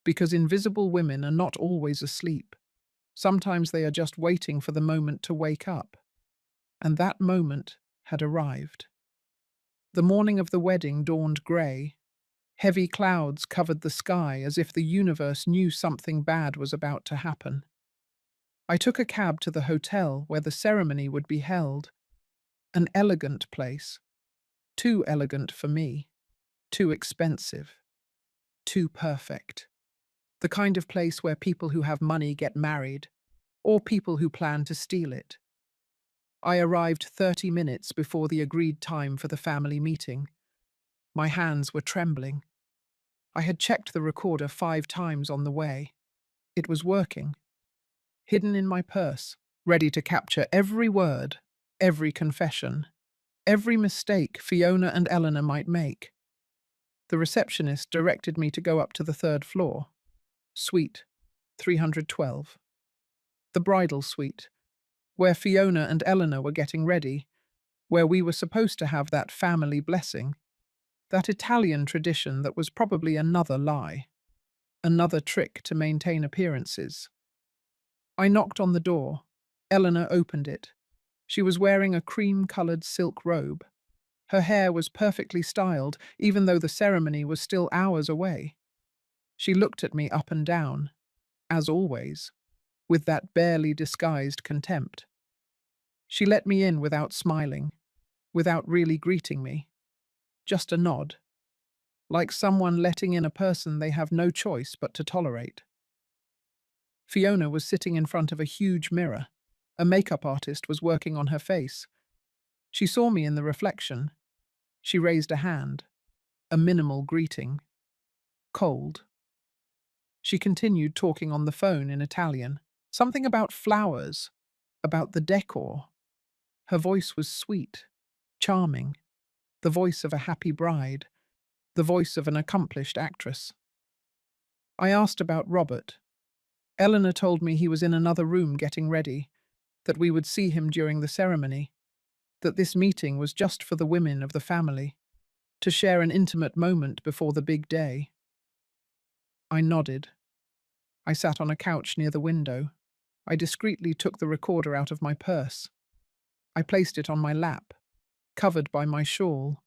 Speaker 1: Because invisible women are not always asleep. Sometimes they are just waiting for the moment to wake up. And that moment had arrived. The morning of the wedding dawned grey. Heavy clouds covered the sky as if the universe knew something bad was about to happen. I took a cab to the hotel where the ceremony would be held. An elegant place. Too elegant for me. Too expensive. Too perfect. The kind of place where people who have money get married, or people who plan to steal it. I arrived 30 minutes before the agreed time for the family meeting. My hands were trembling. I had checked the recorder 5 times on the way. It was working. Hidden in my purse, ready to capture every word, every confession, every mistake Fiona and Eleanor might make. The receptionist directed me to go up to the 3rd floor. Suite 312. The bridal suite, where Fiona and Eleanor were getting ready, where we were supposed to have that family blessing, that Italian tradition that was probably another lie, another trick to maintain appearances. I knocked on the door. Eleanor opened it. She was wearing a cream-coloured silk robe. Her hair was perfectly styled, even though the ceremony was still hours away. She looked at me up and down, as always, with that barely disguised contempt. She let me in without smiling, without really greeting me. Just a nod, like someone letting in a person they have no choice but to tolerate. Fiona was sitting in front of a huge mirror. A makeup artist was working on her face. She saw me in the reflection. She raised a hand, a minimal greeting. Cold. She continued talking on the phone in Italian. Something about flowers, about the decor. Her voice was sweet, charming, the voice of a happy bride, the voice of an accomplished actress. I asked about Robert. Eleanor told me he was in another room getting ready, that we would see him during the ceremony, that this meeting was just for the women of the family, to share an intimate moment before the big day. I nodded. I sat on a couch near the window. I discreetly took the recorder out of my purse. I placed it on my lap, covered by my shawl,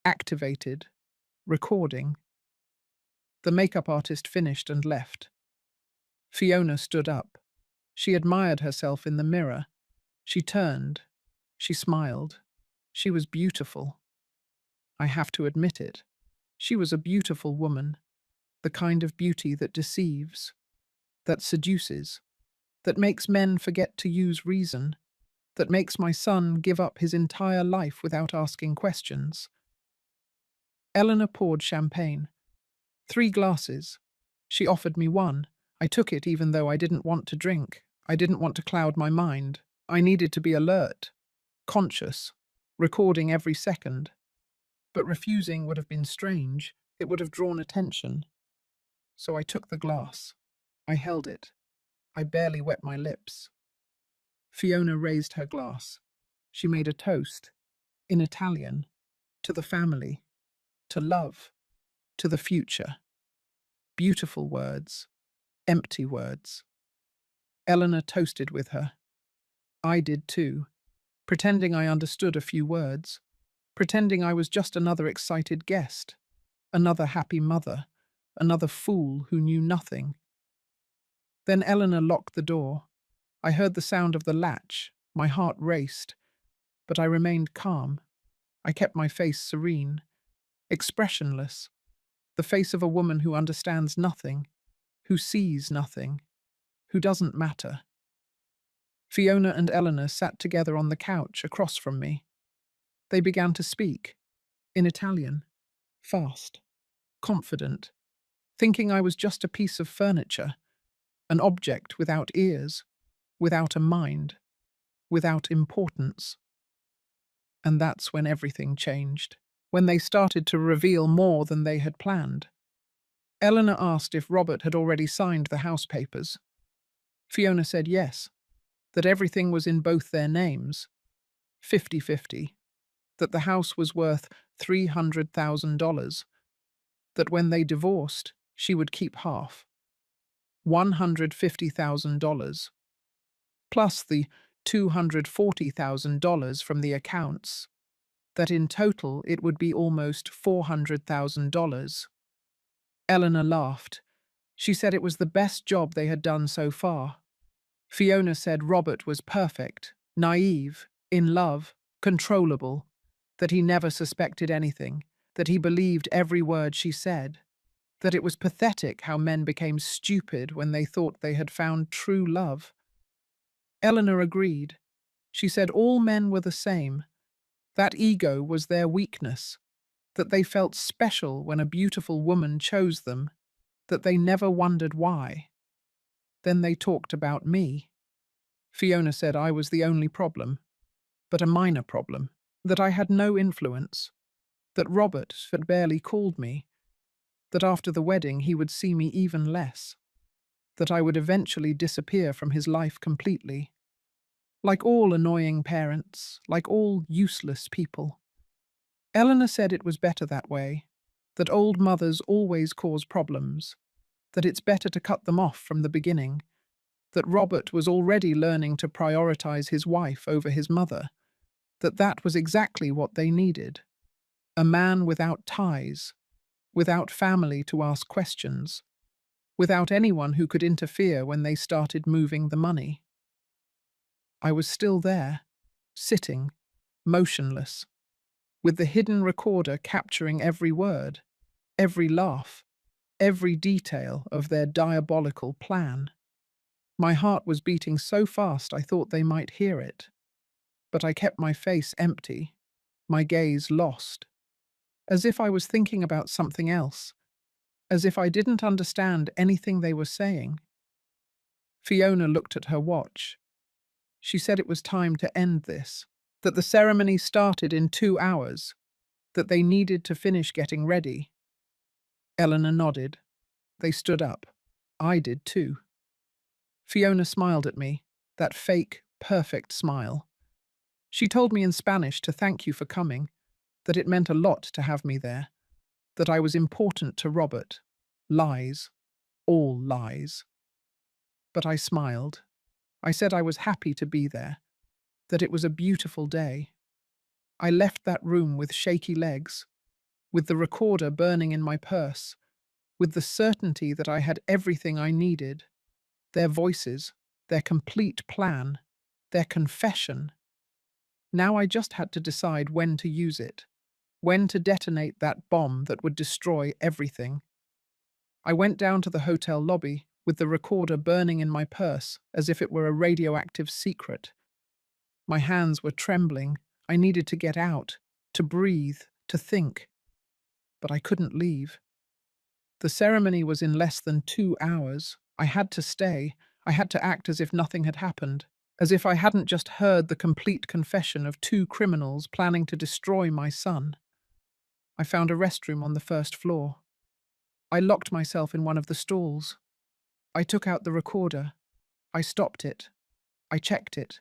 Speaker 1: activated, recording. The makeup artist finished and left. Fiona stood up. She admired herself in the mirror. She turned. She smiled. She was beautiful. I have to admit it. She was a beautiful woman, the kind of beauty that deceives, that seduces, that makes men forget to use reason, that makes my son give up his entire life without asking questions. Eleanor poured champagne. 3 glasses. She offered me one. I took it even though I didn't want to drink. I didn't want to cloud my mind. I needed to be alert, conscious. recording every second. But refusing would have been strange. It would have drawn attention. So I took the glass. I held it. I barely wet my lips. Fiona raised her glass. She made a toast, in Italian, to the family, to love, to the future. Beautiful words, empty words. Eleanor toasted with her. I did too, pretending I understood a few words, pretending I was just another excited guest, another happy mother, another fool who knew nothing. Then Eleanor locked the door. I heard the sound of the latch. My heart raced, but I remained calm. I kept my face serene, expressionless, the face of a woman who understands nothing, who sees nothing, who doesn't matter. Fiona and Eleanor sat together on the couch across from me. They began to speak, in Italian, fast, confident, thinking I was just a piece of furniture, an object without ears, without a mind, without importance. And that's when everything changed, when they started to reveal more than they had planned. Eleanor asked if Robert had already signed the house papers. Fiona said yes, that everything was in both their names, 50-50, that the house was worth $300,000, that when they divorced, she would keep half, $150,000, plus the $240,000 from the accounts, that in total it would be almost $400,000. Eleanor laughed. She said it was the best job they had done so far. Fiona said Robert was perfect, naive, in love, controllable, that he never suspected anything, that he believed every word she said, that it was pathetic how men became stupid when they thought they had found true love. Eleanor agreed. She said all men were the same. That ego was their weakness, that they felt special when a beautiful woman chose them, that they never wondered why. Then they talked about me. Fiona said I was the only problem, but a minor problem, that I had no influence, that Robert had barely called me, that after the wedding he would see me even less, that I would eventually disappear from his life completely. Like all annoying parents, like all useless people. Eleanor said it was better that way, that old mothers always cause problems, that it's better to cut them off from the beginning, that Robert was already learning to prioritize his wife over his mother, that that was exactly what they needed. A man without ties, without family to ask questions, without anyone who could interfere when they started moving the money. I was still there, sitting, motionless, with the hidden recorder capturing every word, every laugh, every detail of their diabolical plan. My heart was beating so fast I thought they might hear it. But I kept my face empty, my gaze lost, as if I was thinking about something else, as if I didn't understand anything they were saying. Fiona looked at her watch. She said it was time to end this, that the ceremony started in 2 hours, that they needed to finish getting ready. Eleanor nodded. They stood up. I did too. Fiona smiled at me, that fake, perfect smile. She told me in Spanish to thank you for coming, that it meant a lot to have me there, that I was important to Robert. Lies. All lies. But I smiled. I said I was happy to be there, that it was a beautiful day. I left that room with shaky legs, with the recorder burning in my purse, with the certainty that I had everything I needed, their voices, their complete plan, their confession. Now I just had to decide when to use it, when to detonate that bomb that would destroy everything. I went down to the hotel lobby with the recorder burning in my purse as if it were a radioactive secret. My hands were trembling. I needed to get out, to breathe, to think. But I couldn't leave. The ceremony was in less than 2 hours. I had to stay. I had to act as if nothing had happened, as if I hadn't just heard the complete confession of two criminals planning to destroy my son. I found a restroom on the first floor. I locked myself in one of the stalls. I took out the recorder. I stopped it. I checked it.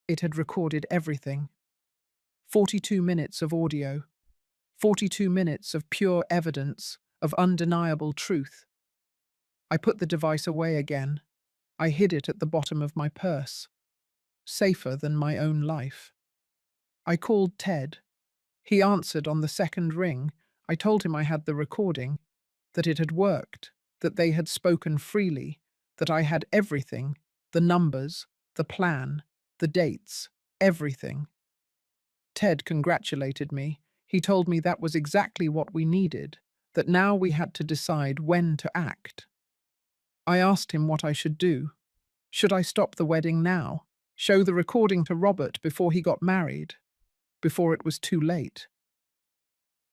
Speaker 1: It had recorded everything. 42 minutes of audio. 42 minutes of pure evidence, of undeniable truth. I put the device away again. I hid it at the bottom of my purse. Safer than my own life. I called Ted. He answered on the second ring. I told him I had the recording, that it had worked, that they had spoken freely, that I had everything, the numbers, the plan, the dates, everything. Ted congratulated me. He told me that was exactly what we needed, that now we had to decide when to act. I asked him what I should do. Should I stop the wedding now? Show the recording to Robert before he got married? Before it was too late?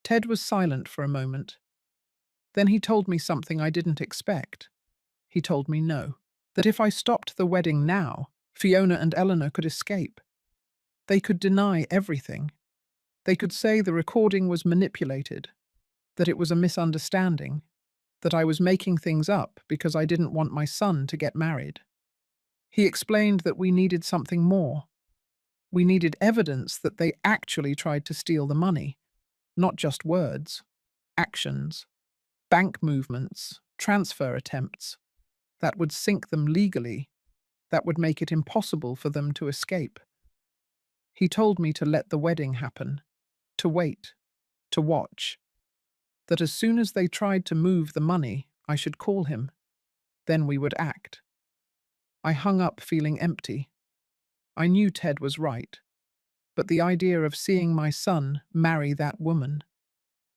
Speaker 1: Ted was silent for a moment. Then he told me something I didn't expect. He told me no. That if I stopped the wedding now, Fiona and Eleanor could escape. They could deny everything. They could say the recording was manipulated, that it was a misunderstanding, that I was making things up because I didn't want my son to get married. He explained that we needed something more. We needed evidence that they actually tried to steal the money, not just words, actions, bank movements, transfer attempts, that would sink them legally, that would make it impossible for them to escape. He told me to let the wedding happen, to wait, to watch, that as soon as they tried to move the money, I should call him. Then we would act. I hung up feeling empty. I knew Ted was right, but the idea of seeing my son marry that woman,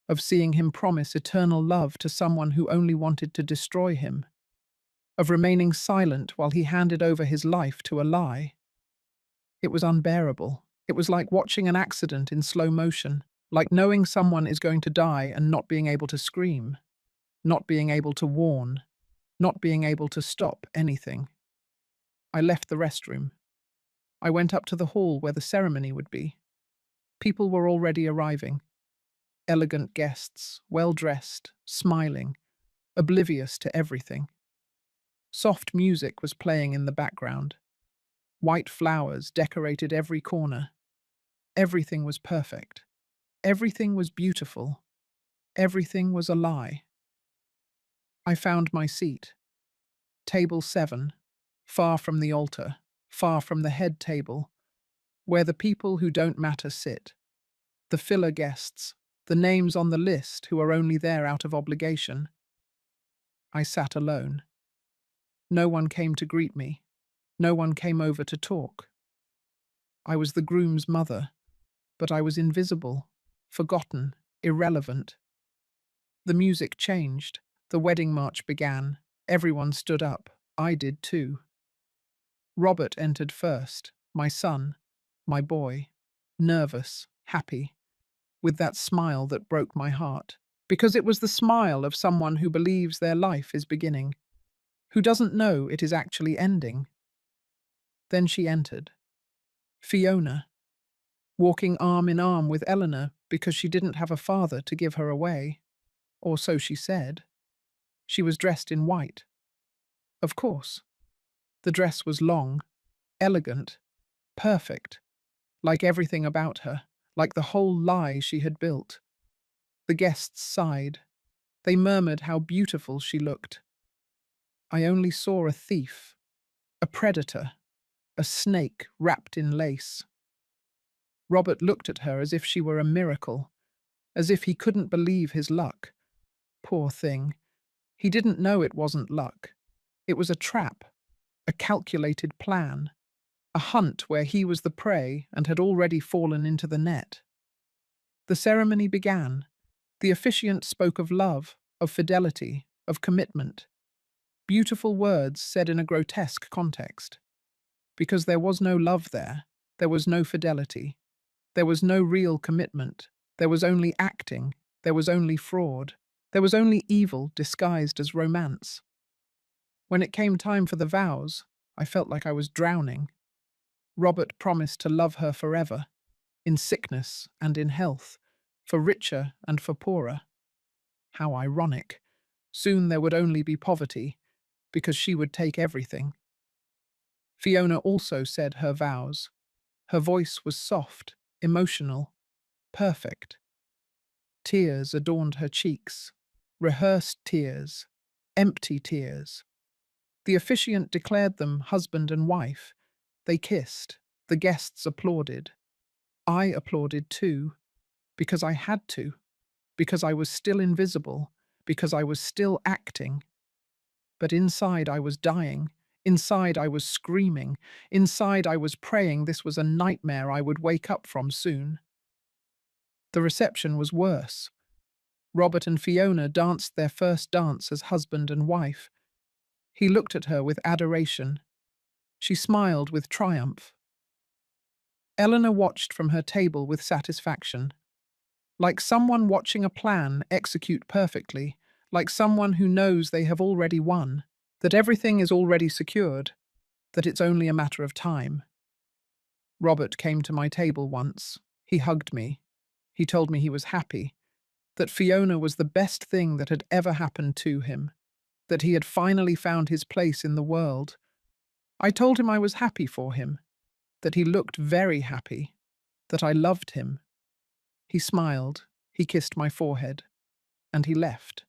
Speaker 1: of seeing him promise eternal love to someone who only wanted to destroy him, of remaining silent while he handed over his life to a lie. It was unbearable. It was like watching an accident in slow motion, like knowing someone is going to die and not being able to scream, not being able to warn, not being able to stop anything. I left the restroom. I went up to the hall where the ceremony would be. People were already arriving. Elegant guests, well-dressed, smiling, oblivious to everything. Soft music was playing in the background. White flowers decorated every corner. Everything was perfect. Everything was beautiful. Everything was a lie. I found my seat. Table 7, far from the altar, far from the head table, where the people who don't matter sit. The filler guests, the names on the list who are only there out of obligation. I sat alone. No one came to greet me. No one came over to talk. I was the groom's mother, but I was invisible, forgotten, irrelevant. The music changed. The wedding march began. Everyone stood up. I did too. Robert entered first, my son, my boy, nervous, happy, with that smile that broke my heart, because it was the smile of someone who believes their life is beginning, who doesn't know it is actually ending. Then she entered. Fiona, walking arm in arm with Eleanor because she didn't have a father to give her away, or so she said. She was dressed in white. Of course. The dress was long, elegant, perfect, like everything about her, like the whole lie she had built. The guests sighed. They murmured how beautiful she looked. I only saw a thief, a predator, a snake wrapped in lace. Robert looked at her as if she were a miracle, as if he couldn't believe his luck. Poor thing. He didn't know it wasn't luck. It was a trap, a calculated plan, a hunt where he was the prey and had already fallen into the net. The ceremony began. The officiant spoke of love, of fidelity, of commitment. Beautiful words said in a grotesque context. Because there was no love there was no fidelity, there was no real commitment, there was only acting, there was only fraud, there was only evil disguised as romance. When it came time for the vows, I felt like I was drowning. Robert promised to love her forever, in sickness and in health, for richer and for poorer. How ironic. Soon there would only be poverty, because she would take everything. Fiona also said her vows. Her voice was soft, emotional, perfect. Tears adorned her cheeks, rehearsed tears, empty tears. The officiant declared them husband and wife. They kissed. The guests applauded. I applauded too, because I had to, because I was still invisible, because I was still acting. But inside I was dying. Inside I was screaming. Inside I was praying this was a nightmare I would wake up from soon. The reception was worse. Robert and Fiona danced their first dance as husband and wife. He looked at her with adoration. She smiled with triumph. Eleanor watched from her table with satisfaction. Like someone watching a plan execute perfectly, like someone who knows they have already won, that everything is already secured, that it's only a matter of time. Robert came to my table once. He hugged me. He told me he was happy, that Fiona was the best thing that had ever happened to him, that he had finally found his place in the world. I told him I was happy for him, that he looked very happy, that I loved him. He smiled, he kissed my forehead, and he left.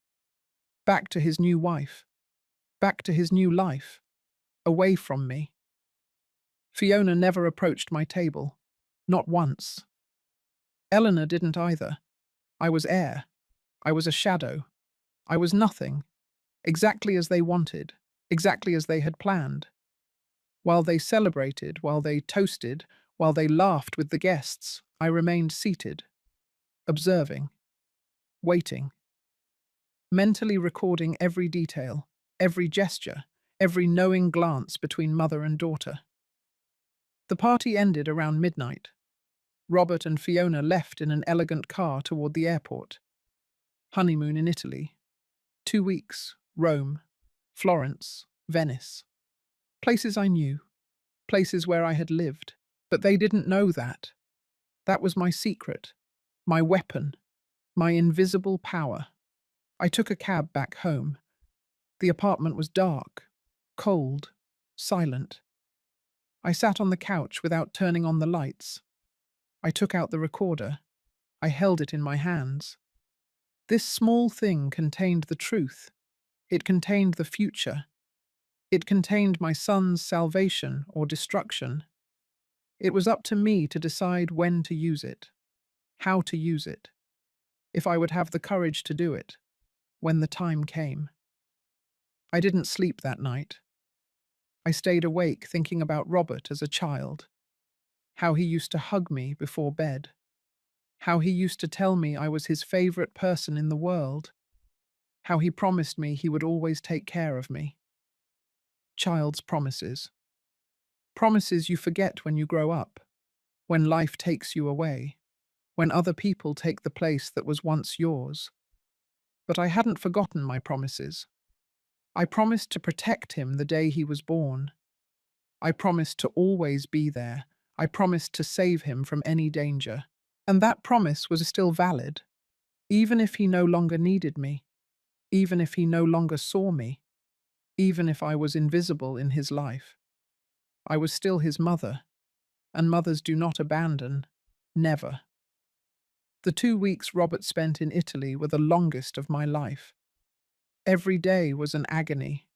Speaker 1: Back to his new wife, back to his new life, away from me. Fiona never approached my table, not once. Eleanor didn't either. I was air. I was a shadow. I was nothing, exactly as they wanted, exactly as they had planned. While they celebrated, while they toasted, while they laughed with the guests, I remained seated, observing, waiting, mentally recording every detail, every gesture, every knowing glance between mother and daughter. The party ended around midnight. Robert and Fiona left in an elegant car toward the airport. Honeymoon in Italy. 2 weeks, Rome, Florence, Venice. Places I knew, places where I had lived. But they didn't know that. That was my secret, my weapon, my invisible power. I took a cab back home. The apartment was dark, cold, silent. I sat on the couch without turning on the lights. I took out the recorder. I held it in my hands. This small thing contained the truth. It contained the future. It contained my son's salvation or destruction. It was up to me to decide when to use it, how to use it, if I would have the courage to do it, when the time came. I didn't sleep that night. I stayed awake thinking about Robert as a child, how he used to hug me before bed, how he used to tell me I was his favorite person in the world, how he promised me he would always take care of me. Child's promises. Promises you forget when you grow up, when life takes you away, when other people take the place that was once yours. But I hadn't forgotten my promises. I promised to protect him the day he was born. I promised to always be there. I promised to save him from any danger. And that promise was still valid, even if he no longer needed me, even if he no longer saw me, even if I was invisible in his life. I was still his mother, and mothers do not abandon, never. The 2 weeks Robert spent in Italy were the longest of my life. Every day was an agony.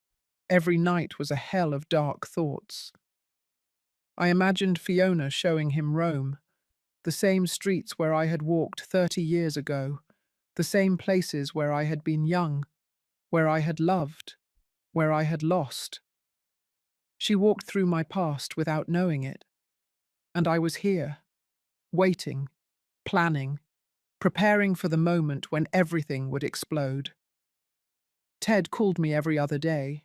Speaker 1: Every night was a hell of dark thoughts. I imagined Fiona showing him Rome, the same streets where I had walked 30 years ago, the same places where I had been young, where I had loved, where I had lost. She walked through my past without knowing it, and I was here, waiting, planning, preparing for the moment when everything would explode. Ted called me every other day.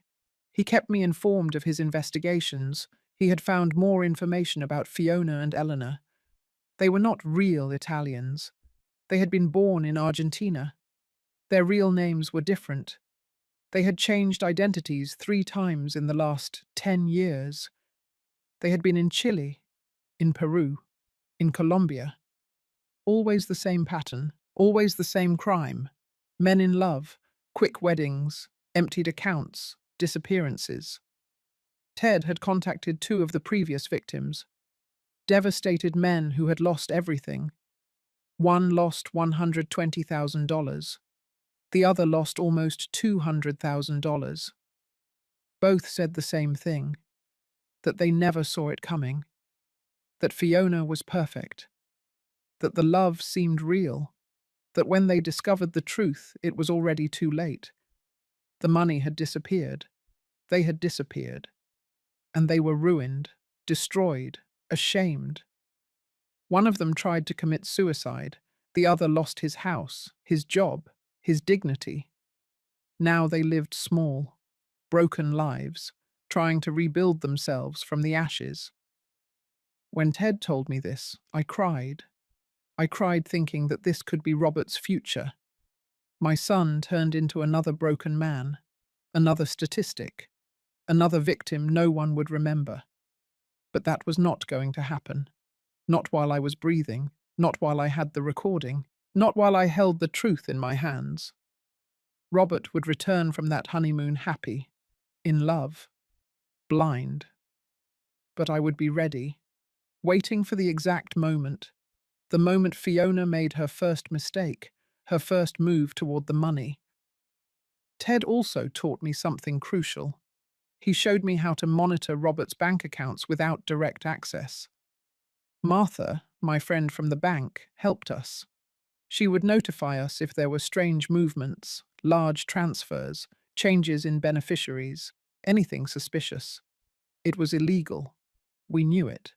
Speaker 1: He kept me informed of his investigations. He had found more information about Fiona and Eleanor. They were not real Italians. They had been born in Argentina. Their real names were different. They had changed identities 3 times in the last 10 years. They had been in Chile, in Peru, in Colombia. Always the same pattern, always the same crime. Men in love, quick weddings, emptied accounts, disappearances. Ted had contacted two of the previous victims, devastated men who had lost everything. One lost $120,000. The other lost almost $200,000. Both said the same thing, that they never saw it coming, that Fiona was perfect, that the love seemed real, that when they discovered the truth, it was already too late. The money had disappeared, they had disappeared, and they were ruined, destroyed, ashamed. One of them tried to commit suicide, the other lost his house, his job, his dignity. Now they lived small, broken lives, trying to rebuild themselves from the ashes. When Ted told me this, I cried. I cried thinking that this could be Robert's future. My son turned into another broken man, another statistic, another victim no one would remember. But that was not going to happen. Not while I was breathing, not while I had the recording, not while I held the truth in my hands. Robert would return from that honeymoon happy, in love, blind. But I would be ready, waiting for the exact moment, the moment Fiona made her first mistake, her first move toward the money. Ted also taught me something crucial. He showed me how to monitor Robert's bank accounts without direct access. Martha, my friend from the bank, helped us. She would notify us if there were strange movements, large transfers, changes in beneficiaries, anything suspicious. It was illegal. We knew it.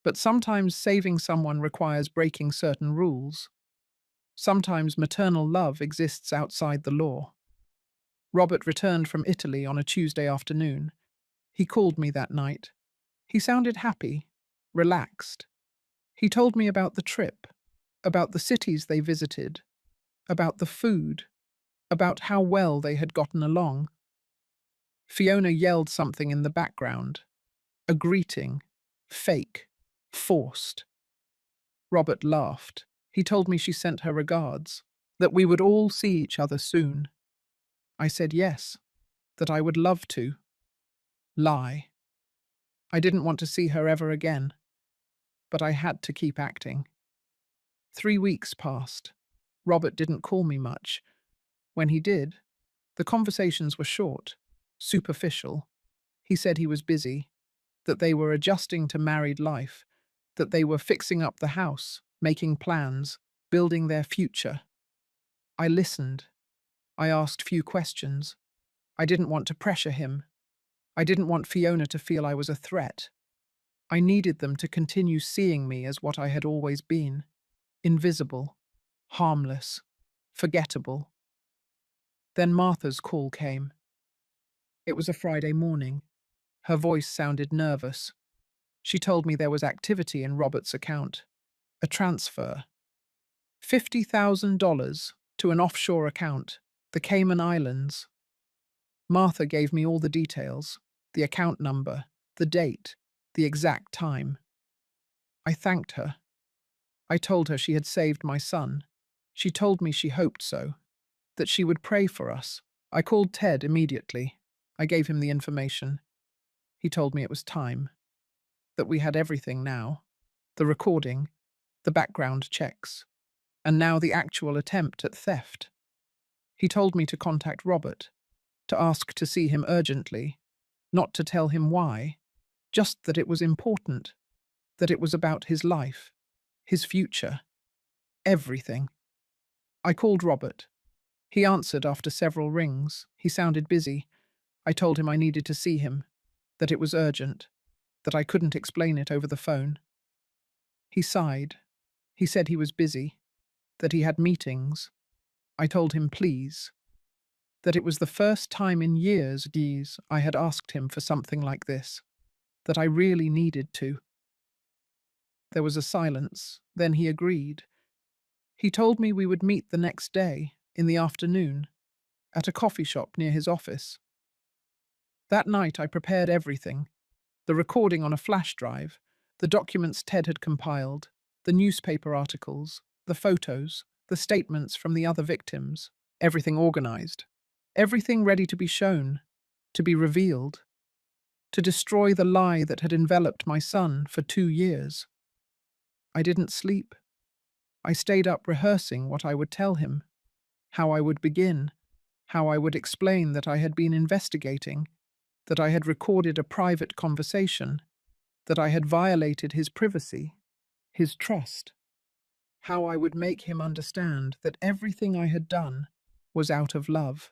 Speaker 1: But sometimes saving someone requires breaking certain rules. Sometimes maternal love exists outside the law. Robert returned from Italy on a Tuesday afternoon. He called me that night. He sounded happy, relaxed. He told me about the trip, about the cities they visited, about the food, about how well they had gotten along. Fiona yelled something in the background. A greeting. Fake. Forced. Robert laughed. He told me she sent her regards, that we would all see each other soon. I said yes, that I would love to. Lie. I didn't want to see her ever again, but I had to keep acting. 3 weeks passed. Robert didn't call me much. When he did, the conversations were short, superficial. He said he was busy, that they were adjusting to married life, that they were fixing up the house, making plans, building their future. I listened. I asked few questions. I didn't want to pressure him. I didn't want Fiona to feel I was a threat. I needed them to continue seeing me as what I had always been. Invisible, harmless, forgettable. Then Martha's call came. It was a Friday morning. Her voice sounded nervous. She told me there was activity in Robert's account. A transfer. $50,000 to an offshore account, the Cayman Islands. Martha gave me all the details, the account number, the date, the exact time. I thanked her. I told her she had saved my son. She told me she hoped so, that she would pray for us. I called Ted immediately. I gave him the information. He told me it was time, that we had everything now, the recording, the background checks, and now the actual attempt at theft. He told me to contact Robert, to ask to see him urgently, not to tell him why, just that it was important, that it was about his life, his future, everything. I called Robert. He answered after several rings. He sounded busy. I told him I needed to see him, that it was urgent, that I couldn't explain it over the phone. He sighed. He said he was busy, that he had meetings. I told him please, that it was the first time in years I had asked him for something like this, that I really needed to. There was a silence, then he agreed. He told me we would meet the next day, in the afternoon, at a coffee shop near his office. That night I prepared everything, the recording on a flash drive, The documents Ted had compiled, the newspaper articles, the photos, the statements from the other victims, everything organized, everything ready to be shown, to be revealed, to destroy the lie that had enveloped my son for 2 years. I didn't sleep. I stayed up rehearsing what I would tell him, how I would begin, how I would explain that I had been investigating, that I had recorded a private conversation, that I had violated his privacy, his trust, how I would make him understand that everything I had done was out of love,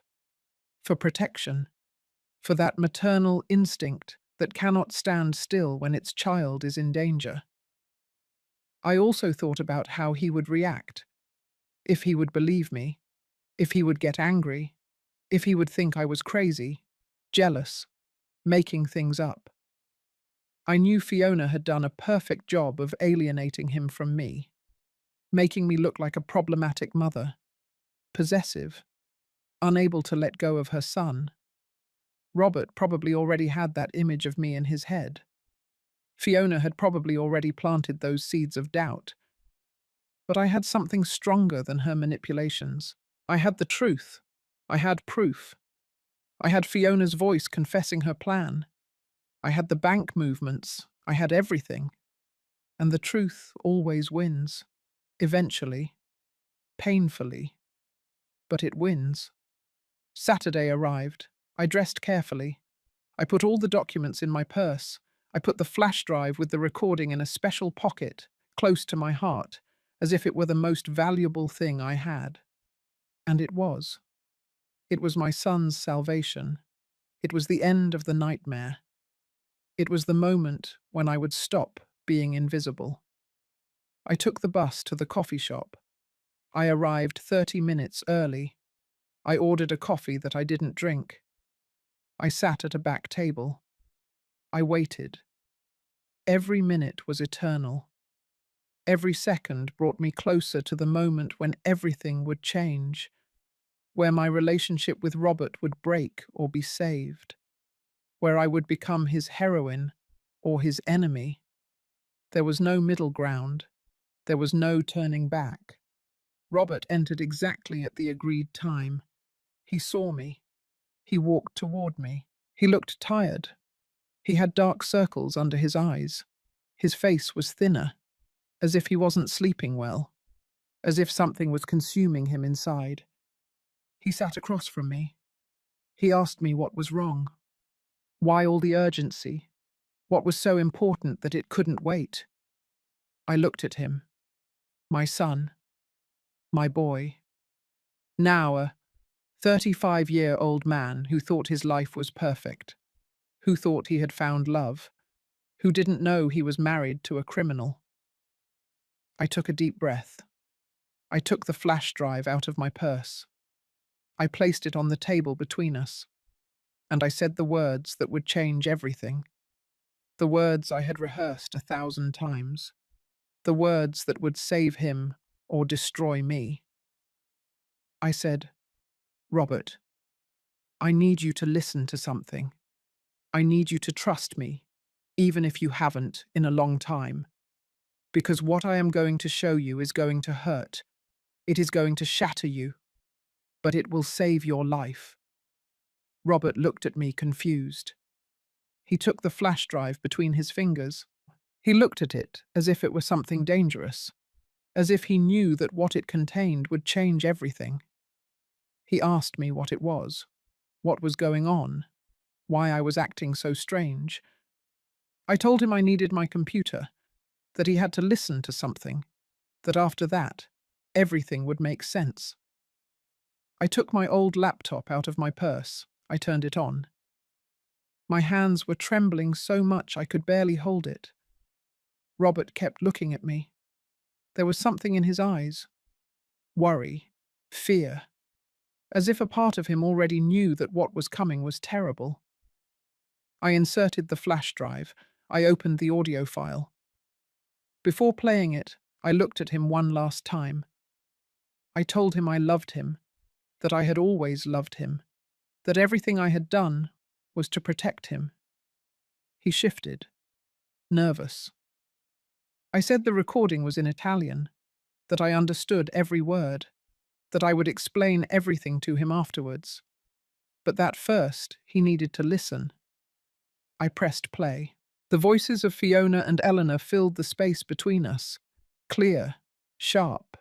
Speaker 1: for protection, for that maternal instinct that cannot stand still when its child is in danger. I also thought about how he would react, if he would believe me, if he would get angry, if he would think I was crazy, jealous, making things up. I knew Fiona had done a perfect job of alienating him from me, making me look like a problematic mother, possessive, unable to let go of her son. Robert probably already had that image of me in his head. Fiona had probably already planted those seeds of doubt. But I had something stronger than her manipulations. I had the truth. I had proof. I had Fiona's voice confessing her plan. I had the bank movements. I had everything. And the truth always wins. Eventually. Painfully. But it wins. Saturday arrived. I dressed carefully. I put all the documents in my purse. I put the flash drive with the recording in a special pocket, close to my heart, as if it were the most valuable thing I had. And it was. It was my son's salvation. It was the end of the nightmare. It was the moment when I would stop being invisible. I took the bus to the coffee shop. I arrived 30 minutes early. I ordered a coffee that I didn't drink. I sat at a back table. I waited. Every minute was eternal. Every second brought me closer to the moment when everything would change, where my relationship with Robert would break or be saved, where I would become his heroine or his enemy. There was no middle ground. There was no turning back. Robert entered exactly at the agreed time. He saw me. He walked toward me. He looked tired. He had dark circles under his eyes. His face was thinner, as if he wasn't sleeping well, as if something was consuming him inside. He sat across from me. He asked me what was wrong. Why all the urgency? What was so important that it couldn't wait? I looked at him. My son. My boy. Now a 35-year-old man who thought his life was perfect, who thought he had found love, who didn't know he was married to a criminal. I took a deep breath. I took the flash drive out of my purse. I placed it on the table between us, and I said the words that would change everything. The words I had rehearsed 1,000 times. The words that would save him or destroy me. I said, Robert, I need you to listen to something. I need you to trust me, even if you haven't in a long time. Because what I am going to show you is going to hurt. It is going to shatter you. But it will save your life. Robert looked at me confused. He took the flash drive between his fingers. He looked at it as if it were something dangerous, as if he knew that what it contained would change everything. He asked me what it was, what was going on, why I was acting so strange. I told him I needed my computer, that he had to listen to something, that after that, everything would make sense. I took my old laptop out of my purse. I turned it on. My hands were trembling so much I could barely hold it. Robert kept looking at me. There was something in his eyes. Worry, fear, as if a part of him already knew that what was coming was terrible. I inserted the flash drive. I opened the audio file. Before playing it, I looked at him one last time. I told him I loved him, that I had always loved him, that everything I had done was to protect him. He shifted, nervous. I said the recording was in Italian, that I understood every word, that I would explain everything to him afterwards, but that first he needed to listen. I pressed play. The voices of Fiona and Eleanor filled the space between us, clear, sharp,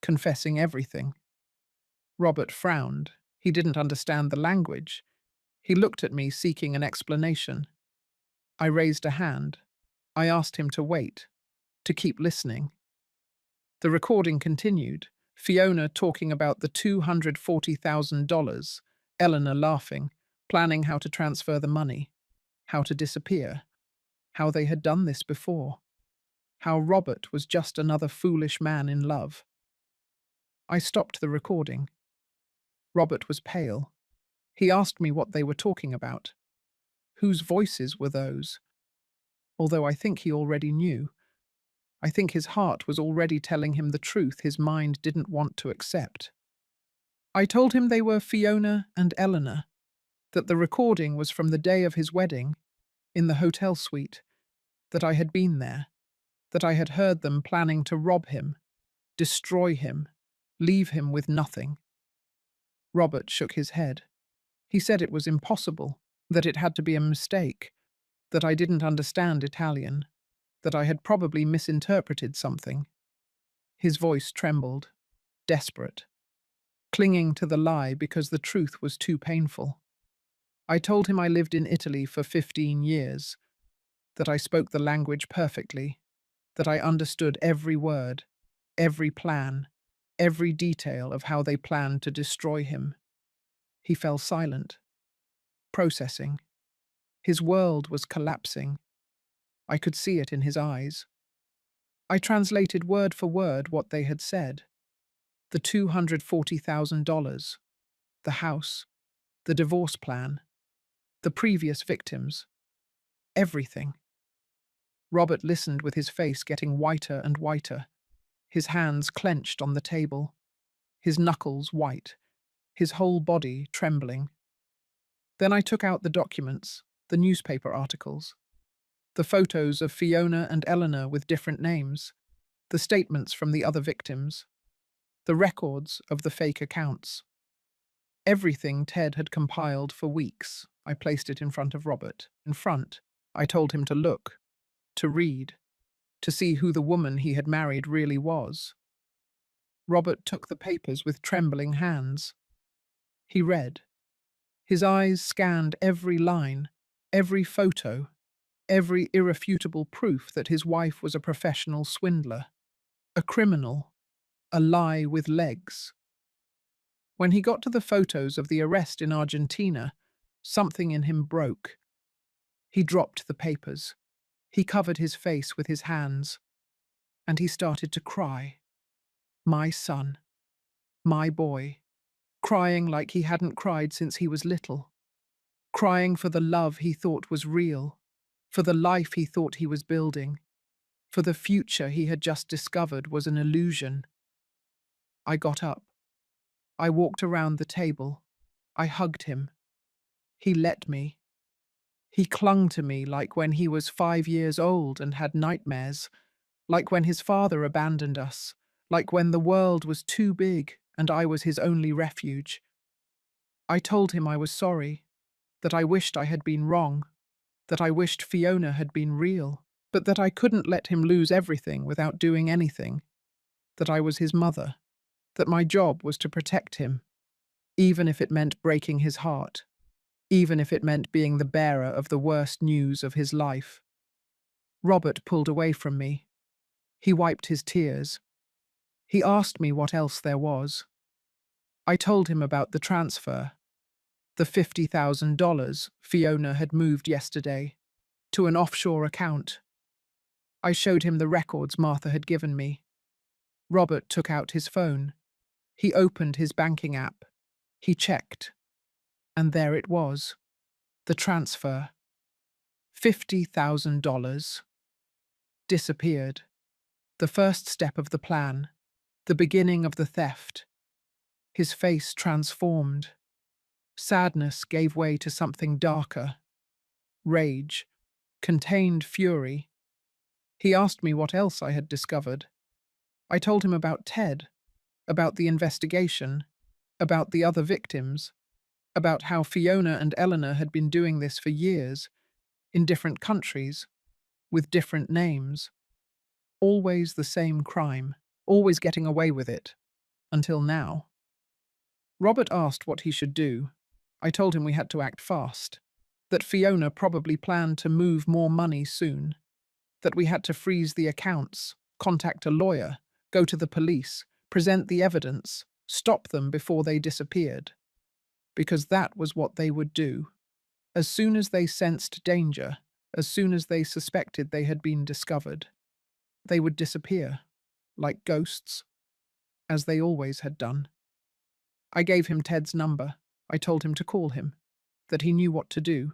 Speaker 1: confessing everything. Robert frowned. He didn't understand the language. He looked at me, seeking an explanation. I raised a hand. I asked him to wait, to keep listening. The recording continued, Fiona talking about the $240,000, Eleanor laughing, planning how to transfer the money, how to disappear, how they had done this before, how Robert was just another foolish man in love. I stopped the recording. Robert was pale. He asked me what they were talking about. Whose voices were those? Although I think he already knew. I think his heart was already telling him the truth his mind didn't want to accept. I told him they were Fiona and Eleanor, that the recording was from the day of his wedding, in the hotel suite, that I had been there, that I had heard them planning to rob him, destroy him, leave him with nothing. Robert shook his head. He said it was impossible, that it had to be a mistake, that I didn't understand Italian, that I had probably misinterpreted something. His voice trembled, desperate, clinging to the lie because the truth was too painful. I told him I lived in Italy for 15 years, that I spoke the language perfectly, that I understood every word, every plan, every detail of how they planned to destroy him. He fell silent, processing. His world was collapsing. I could see it in his eyes. I translated word for word what they had said. The $240,000, the house, the divorce plan, the previous victims, everything. Robert listened with his face getting whiter and whiter, his hands clenched on the table, his knuckles white, his whole body trembling. Then I took out the documents, the newspaper articles, the photos of Fiona and Eleanor with different names, the statements from the other victims, the records of the fake accounts. Everything Ted had compiled for weeks. I placed it in front of Robert. In front, I told him to look, to read, to see who the woman he had married really was. Robert took the papers with trembling hands. He read. His eyes scanned every line, every photo, every irrefutable proof that his wife was a professional swindler, a criminal, a lie with legs. When he got to the photos of the arrest in Argentina, something in him broke. He dropped the papers. He covered his face with his hands, and he started to cry. My son, my boy, crying like he hadn't cried since he was little, crying for the love he thought was real, for the life he thought he was building, for the future he had just discovered was an illusion. I got up. I walked around the table. I hugged him. He let me. He clung to me like when he was 5 years old and had nightmares, like when his father abandoned us, like when the world was too big and I was his only refuge. I told him I was sorry, that I wished I had been wrong, that I wished Fiona had been real, but that I couldn't let him lose everything without doing anything, that I was his mother, that my job was to protect him, even if it meant breaking his heart, even if it meant being the bearer of the worst news of his life. Robert pulled away from me. He wiped his tears. He asked me what else there was. I told him about the transfer, the $50,000 Fiona had moved yesterday, to an offshore account. I showed him the records Martha had given me. Robert took out his phone. He opened his banking app. He checked. And there it was. The transfer. $50,000. Disappeared. The first step of the plan. The beginning of the theft. His face transformed. Sadness gave way to something darker. Rage. Contained fury. He asked me what else I had discovered. I told him about Ted, about the investigation, about the other victims, about how Fiona and Eleanor had been doing this for years, in different countries, with different names. Always the same crime, always getting away with it, until now. Robert asked what he should do. I told him we had to act fast, that Fiona probably planned to move more money soon, that we had to freeze the accounts, contact a lawyer, go to the police, present the evidence, stop them before they disappeared. Because that was what they would do. As soon as they sensed danger, as soon as they suspected they had been discovered, they would disappear, like ghosts, as they always had done. I gave him Ted's number. I told him to call him, that he knew what to do,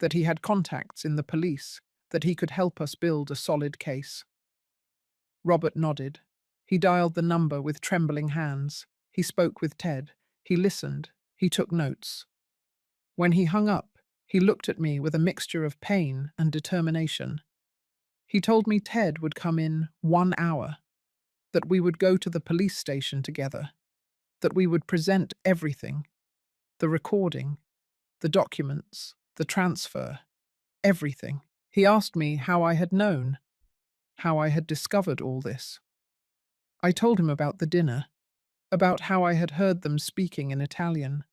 Speaker 1: that he had contacts in the police, that he could help us build a solid case. Robert nodded. He dialed the number with trembling hands. He spoke with Ted. He listened. He took notes. When he hung up, he looked at me with a mixture of pain and determination. He told me Ted would come in 1 hour, that we would go to the police station together, that we would present everything, the recording, the documents, the transfer, everything. He asked me how I had known, how I had discovered all this. I told him about the dinner, about how I had heard them speaking in Italian,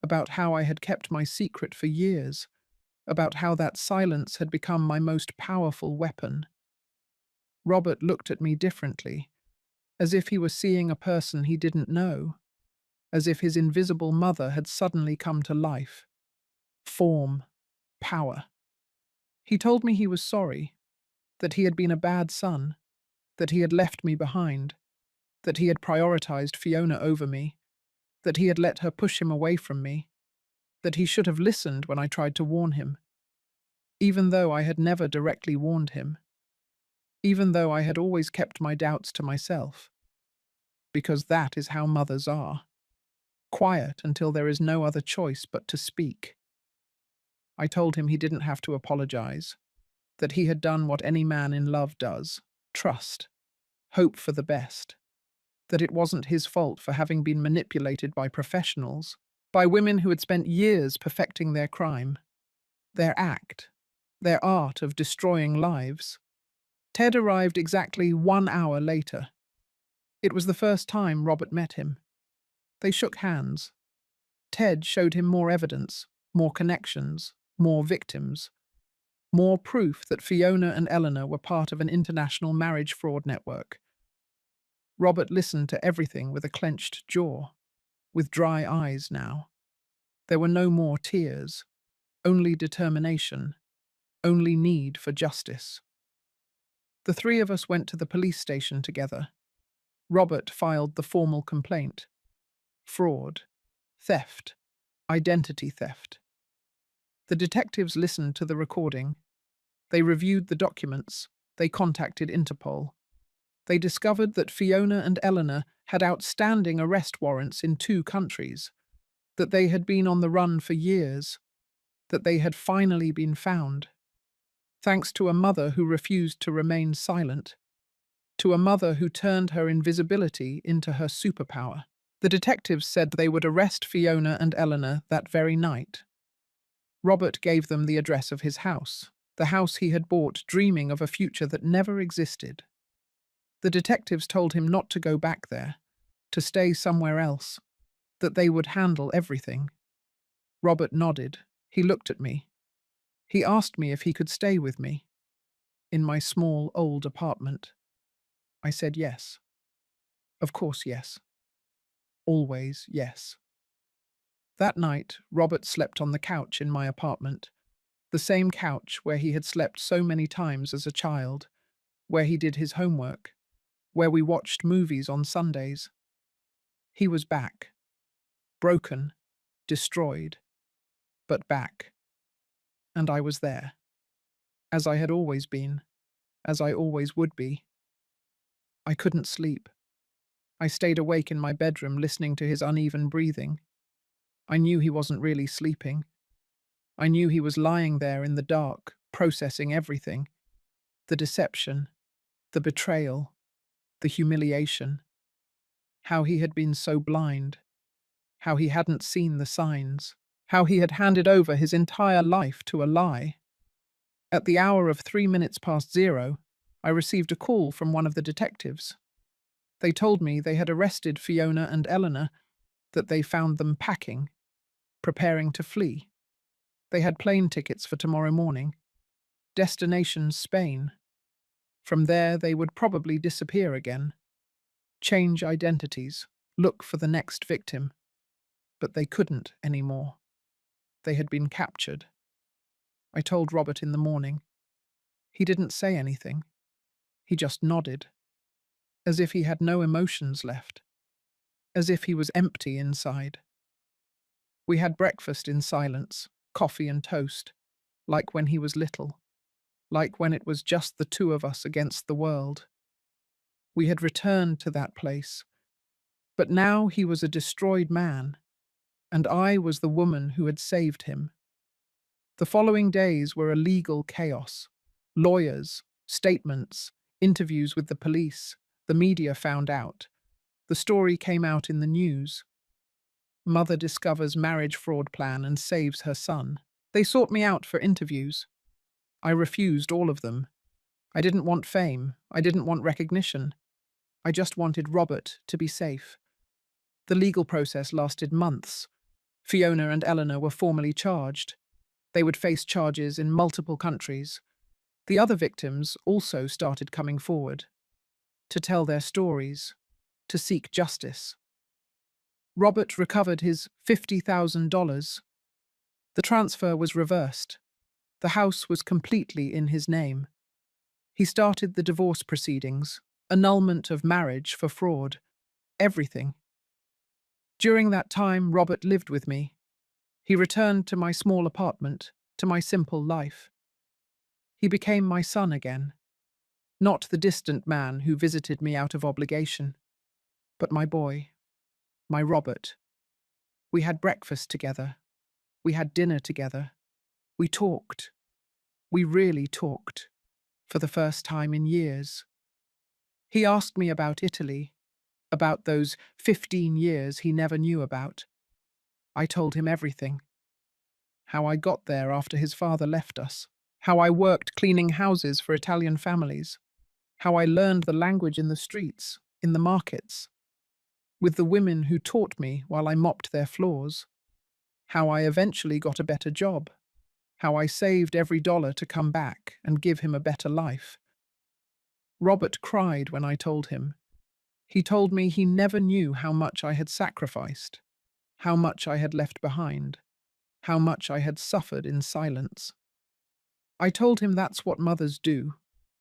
Speaker 1: about how I had kept my secret for years, about how that silence had become my most powerful weapon. Robert looked at me differently, as if he were seeing a person he didn't know, as if his invisible mother had suddenly come to life. Form, power. He told me he was sorry, that he had been a bad son, that he had left me behind, that he had prioritized Fiona over me, that he had let her push him away from me, that he should have listened when I tried to warn him, even though I had never directly warned him, even though I had always kept my doubts to myself, because that is how mothers are, quiet until there is no other choice but to speak. I told him he didn't have to apologize, that he had done what any man in love does, trust, hope for the best, that it wasn't his fault for having been manipulated by professionals, by women who had spent years perfecting their crime, their act, their art of destroying lives. Ted arrived exactly 1 hour later. It was the first time Robert met him. They shook hands. Ted showed him more evidence, more connections, more victims, more proof that Fiona and Eleanor were part of an international marriage fraud network. Robert listened to everything with a clenched jaw, with dry eyes now. There were no more tears, only determination, only need for justice. The three of us went to the police station together. Robert filed the formal complaint. Fraud, theft, identity theft. The detectives listened to the recording. They reviewed the documents. They contacted Interpol. They discovered that Fiona and Eleanor had outstanding arrest warrants in 2 countries, that they had been on the run for years, that they had finally been found, thanks to a mother who refused to remain silent, to a mother who turned her invisibility into her superpower. The detectives said they would arrest Fiona and Eleanor that very night. Robert gave them the address of his house, the house he had bought dreaming of a future that never existed. The detectives told him not to go back there, to stay somewhere else, that they would handle everything. Robert nodded. He looked at me. He asked me if he could stay with me, in my small, old apartment. I said yes. Of course, yes. Always yes. That night, Robert slept on the couch in my apartment, the same couch where he had slept so many times as a child, where he did his homework, where we watched movies on Sundays. He was back, broken, destroyed, but back. And I was there, as I had always been, as I always would be. I couldn't sleep. I stayed awake in my bedroom listening to his uneven breathing. I knew he wasn't really sleeping. I knew he was lying there in the dark, processing everything. The deception, the betrayal, the humiliation. How he had been so blind. How he hadn't seen the signs. How he had handed over his entire life to a lie. At the hour of 0:03, I received a call from one of the detectives. They told me they had arrested Fiona and Eleanor, that they found them packing, preparing to flee. They had plane tickets for tomorrow morning. Destination Spain. From there they would probably disappear again. Change identities. Look for the next victim. But they couldn't anymore. They had been captured. I told Robert in the morning. He didn't say anything. He just nodded, as if he had no emotions left, as if he was empty inside. We had breakfast in silence, coffee and toast, like when he was little, like when it was just the two of us against the world. We had returned to that place, but now he was a destroyed man, and I was the woman who had saved him. The following days were a legal chaos. Lawyers, statements, interviews with the police. The media found out. The story came out in the news. Mother discovers marriage fraud plan and saves her son. They sought me out for interviews. I refused all of them. I didn't want fame. I didn't want recognition. I just wanted Robert to be safe. The legal process lasted months. Fiona and Eleanor were formally charged. They would face charges in multiple countries. The other victims also started coming forward to tell their stories, to seek justice. Robert recovered his $50,000. The transfer was reversed. The house was completely in his name. He started the divorce proceedings, annulment of marriage for fraud, everything. During that time, Robert lived with me. He returned to my small apartment, to my simple life. He became my son again, not the distant man who visited me out of obligation, but my boy, my Robert. We had breakfast together. We had dinner together. We talked. We really talked, for the first time in years. He asked me about Italy, about those 15 years he never knew about. I told him everything. How I got there after his father left us. How I worked cleaning houses for Italian families. How I learned the language in the streets, in the markets, with the women who taught me while I mopped their floors. How I eventually got a better job. How I saved every dollar to come back and give him a better life. Robert cried when I told him. He told me he never knew how much I had sacrificed, how much I had left behind, how much I had suffered in silence. I told him that's what mothers do,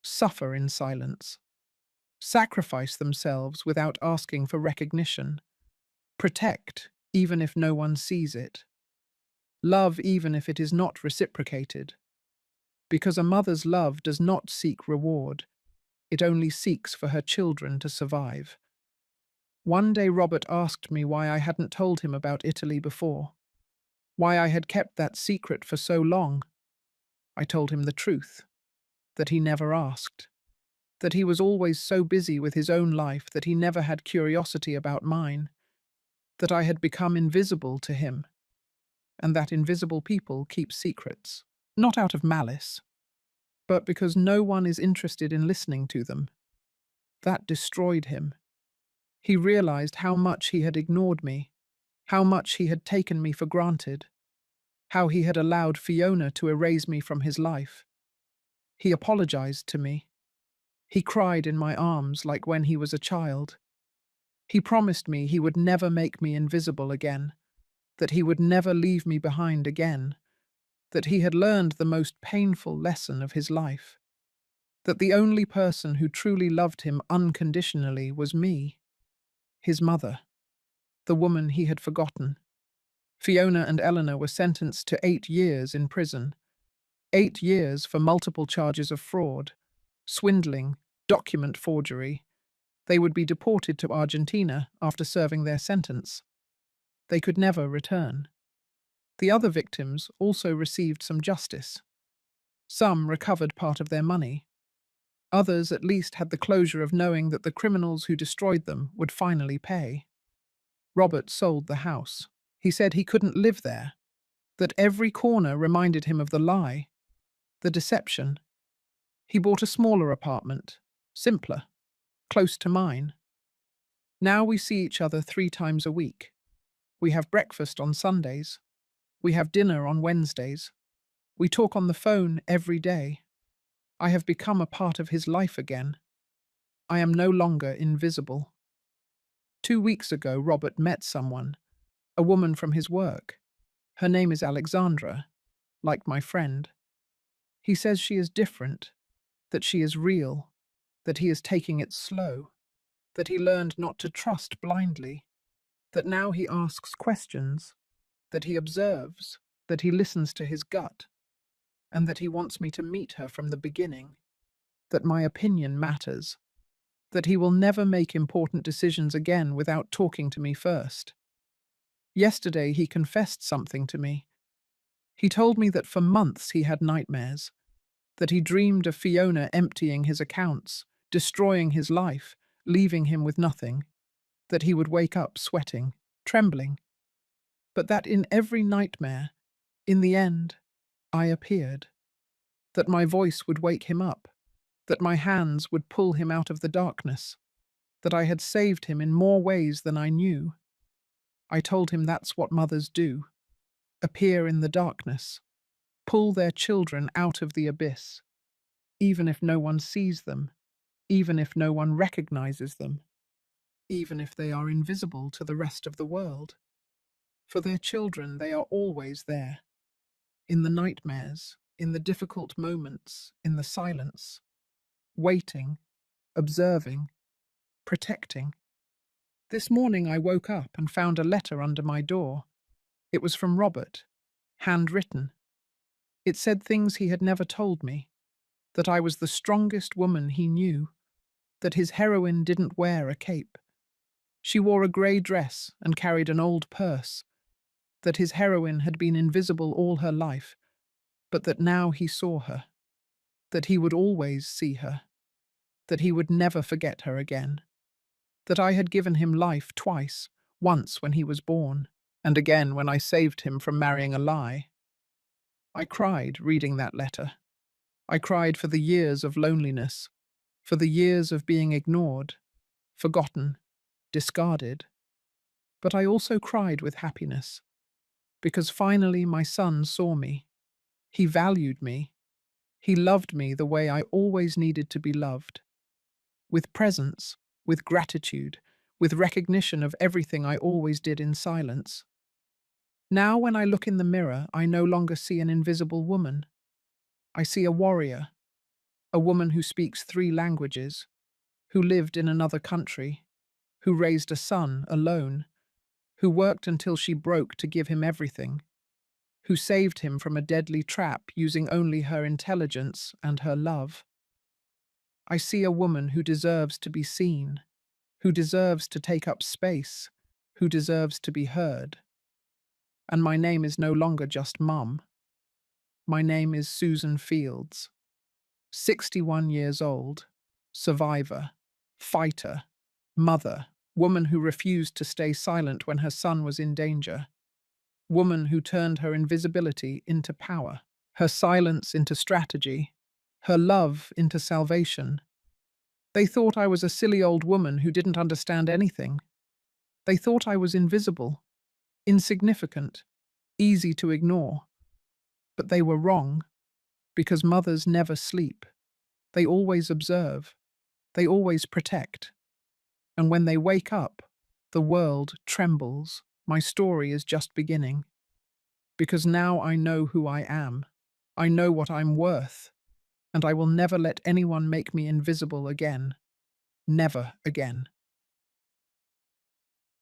Speaker 1: suffer in silence, sacrifice themselves without asking for recognition, protect even if no one sees it, love even if it is not reciprocated, because a mother's love does not seek reward, it only seeks for her children to survive. One day Robert asked me why I hadn't told him about Italy before, why I had kept that secret for so long. I told him the truth, that he never asked, that he was always so busy with his own life that he never had curiosity about mine, that I had become invisible to him, and that invisible people keep secrets, not out of malice, but because no one is interested in listening to them. That destroyed him. He realized how much he had ignored me, how much he had taken me for granted, how he had allowed Fiona to erase me from his life. He apologized to me. He cried in my arms like when he was a child. He promised me he would never make me invisible again, that he would never leave me behind again, that he had learned the most painful lesson of his life, that the only person who truly loved him unconditionally was me, his mother, the woman he had forgotten. Fiona and Eleanor were sentenced to 8 years in prison, 8 years for multiple charges of fraud, swindling, document forgery. They would be deported to Argentina after serving their sentence. They could never return. The other victims also received some justice. Some recovered part of their money. Others at least had the closure of knowing that the criminals who destroyed them would finally pay. Robert sold the house. He said he couldn't live there, that every corner reminded him of the lie, the deception. He bought a smaller apartment, simpler, close to mine. Now we see each other 3 times a week. We have breakfast on Sundays. We have dinner on Wednesdays. We talk on the phone every day. I have become a part of his life again. I am no longer invisible. 2 weeks ago, Robert met someone, a woman from his work. Her name is Alexandra, like my friend. He says she is different, that she is real, that he is taking it slow, that he learned not to trust blindly, that now he asks questions, that he observes, that he listens to his gut, and that he wants me to meet her from the beginning, that my opinion matters, that he will never make important decisions again without talking to me first. Yesterday he confessed something to me. He told me that for months he had nightmares, that he dreamed of Fiona emptying his accounts, destroying his life, leaving him with nothing, that he would wake up sweating, trembling, but that in every nightmare, in the end, I appeared, that my voice would wake him up, that my hands would pull him out of the darkness, that I had saved him in more ways than I knew. I told him that's what mothers do, appear in the darkness, pull their children out of the abyss, even if no one sees them, even if no one recognizes them, even if they are invisible to the rest of the world. For their children, they are always there, in the nightmares, in the difficult moments, in the silence, waiting, observing, protecting. This morning I woke up and found a letter under my door. It was from Robert, handwritten. It said things he had never told me, that I was the strongest woman he knew, that his heroine didn't wear a cape. She wore a grey dress and carried an old purse, that his heroine had been invisible all her life, but that now he saw her, that he would always see her, that he would never forget her again, that I had given him life twice, once when he was born, and again when I saved him from marrying a lie. I cried reading that letter. I cried for the years of loneliness, for the years of being ignored, forgotten, discarded. But I also cried with happiness, because finally my son saw me. He valued me. He loved me the way I always needed to be loved, with presence, with gratitude, with recognition of everything I always did in silence. Now when I look in the mirror, I no longer see an invisible woman. I see a warrior, a woman who speaks 3 languages, who lived in another country, who raised a son alone, who worked until she broke to give him everything, who saved him from a deadly trap using only her intelligence and her love. I see a woman who deserves to be seen, who deserves to take up space, who deserves to be heard. And my name is no longer just Mum. My name is Susan Fields, 61 years old, survivor, fighter, mother, woman who refused to stay silent when her son was in danger, woman who turned her invisibility into power, her silence into strategy, her love into salvation. They thought I was a silly old woman who didn't understand anything. They thought I was invisible, insignificant, easy to ignore. But they were wrong, because mothers never sleep. They always observe. They always protect. And when they wake up, the world trembles. My story is just beginning. Because now I know who I am. I know what I'm worth. And I will never let anyone make me invisible again. Never again.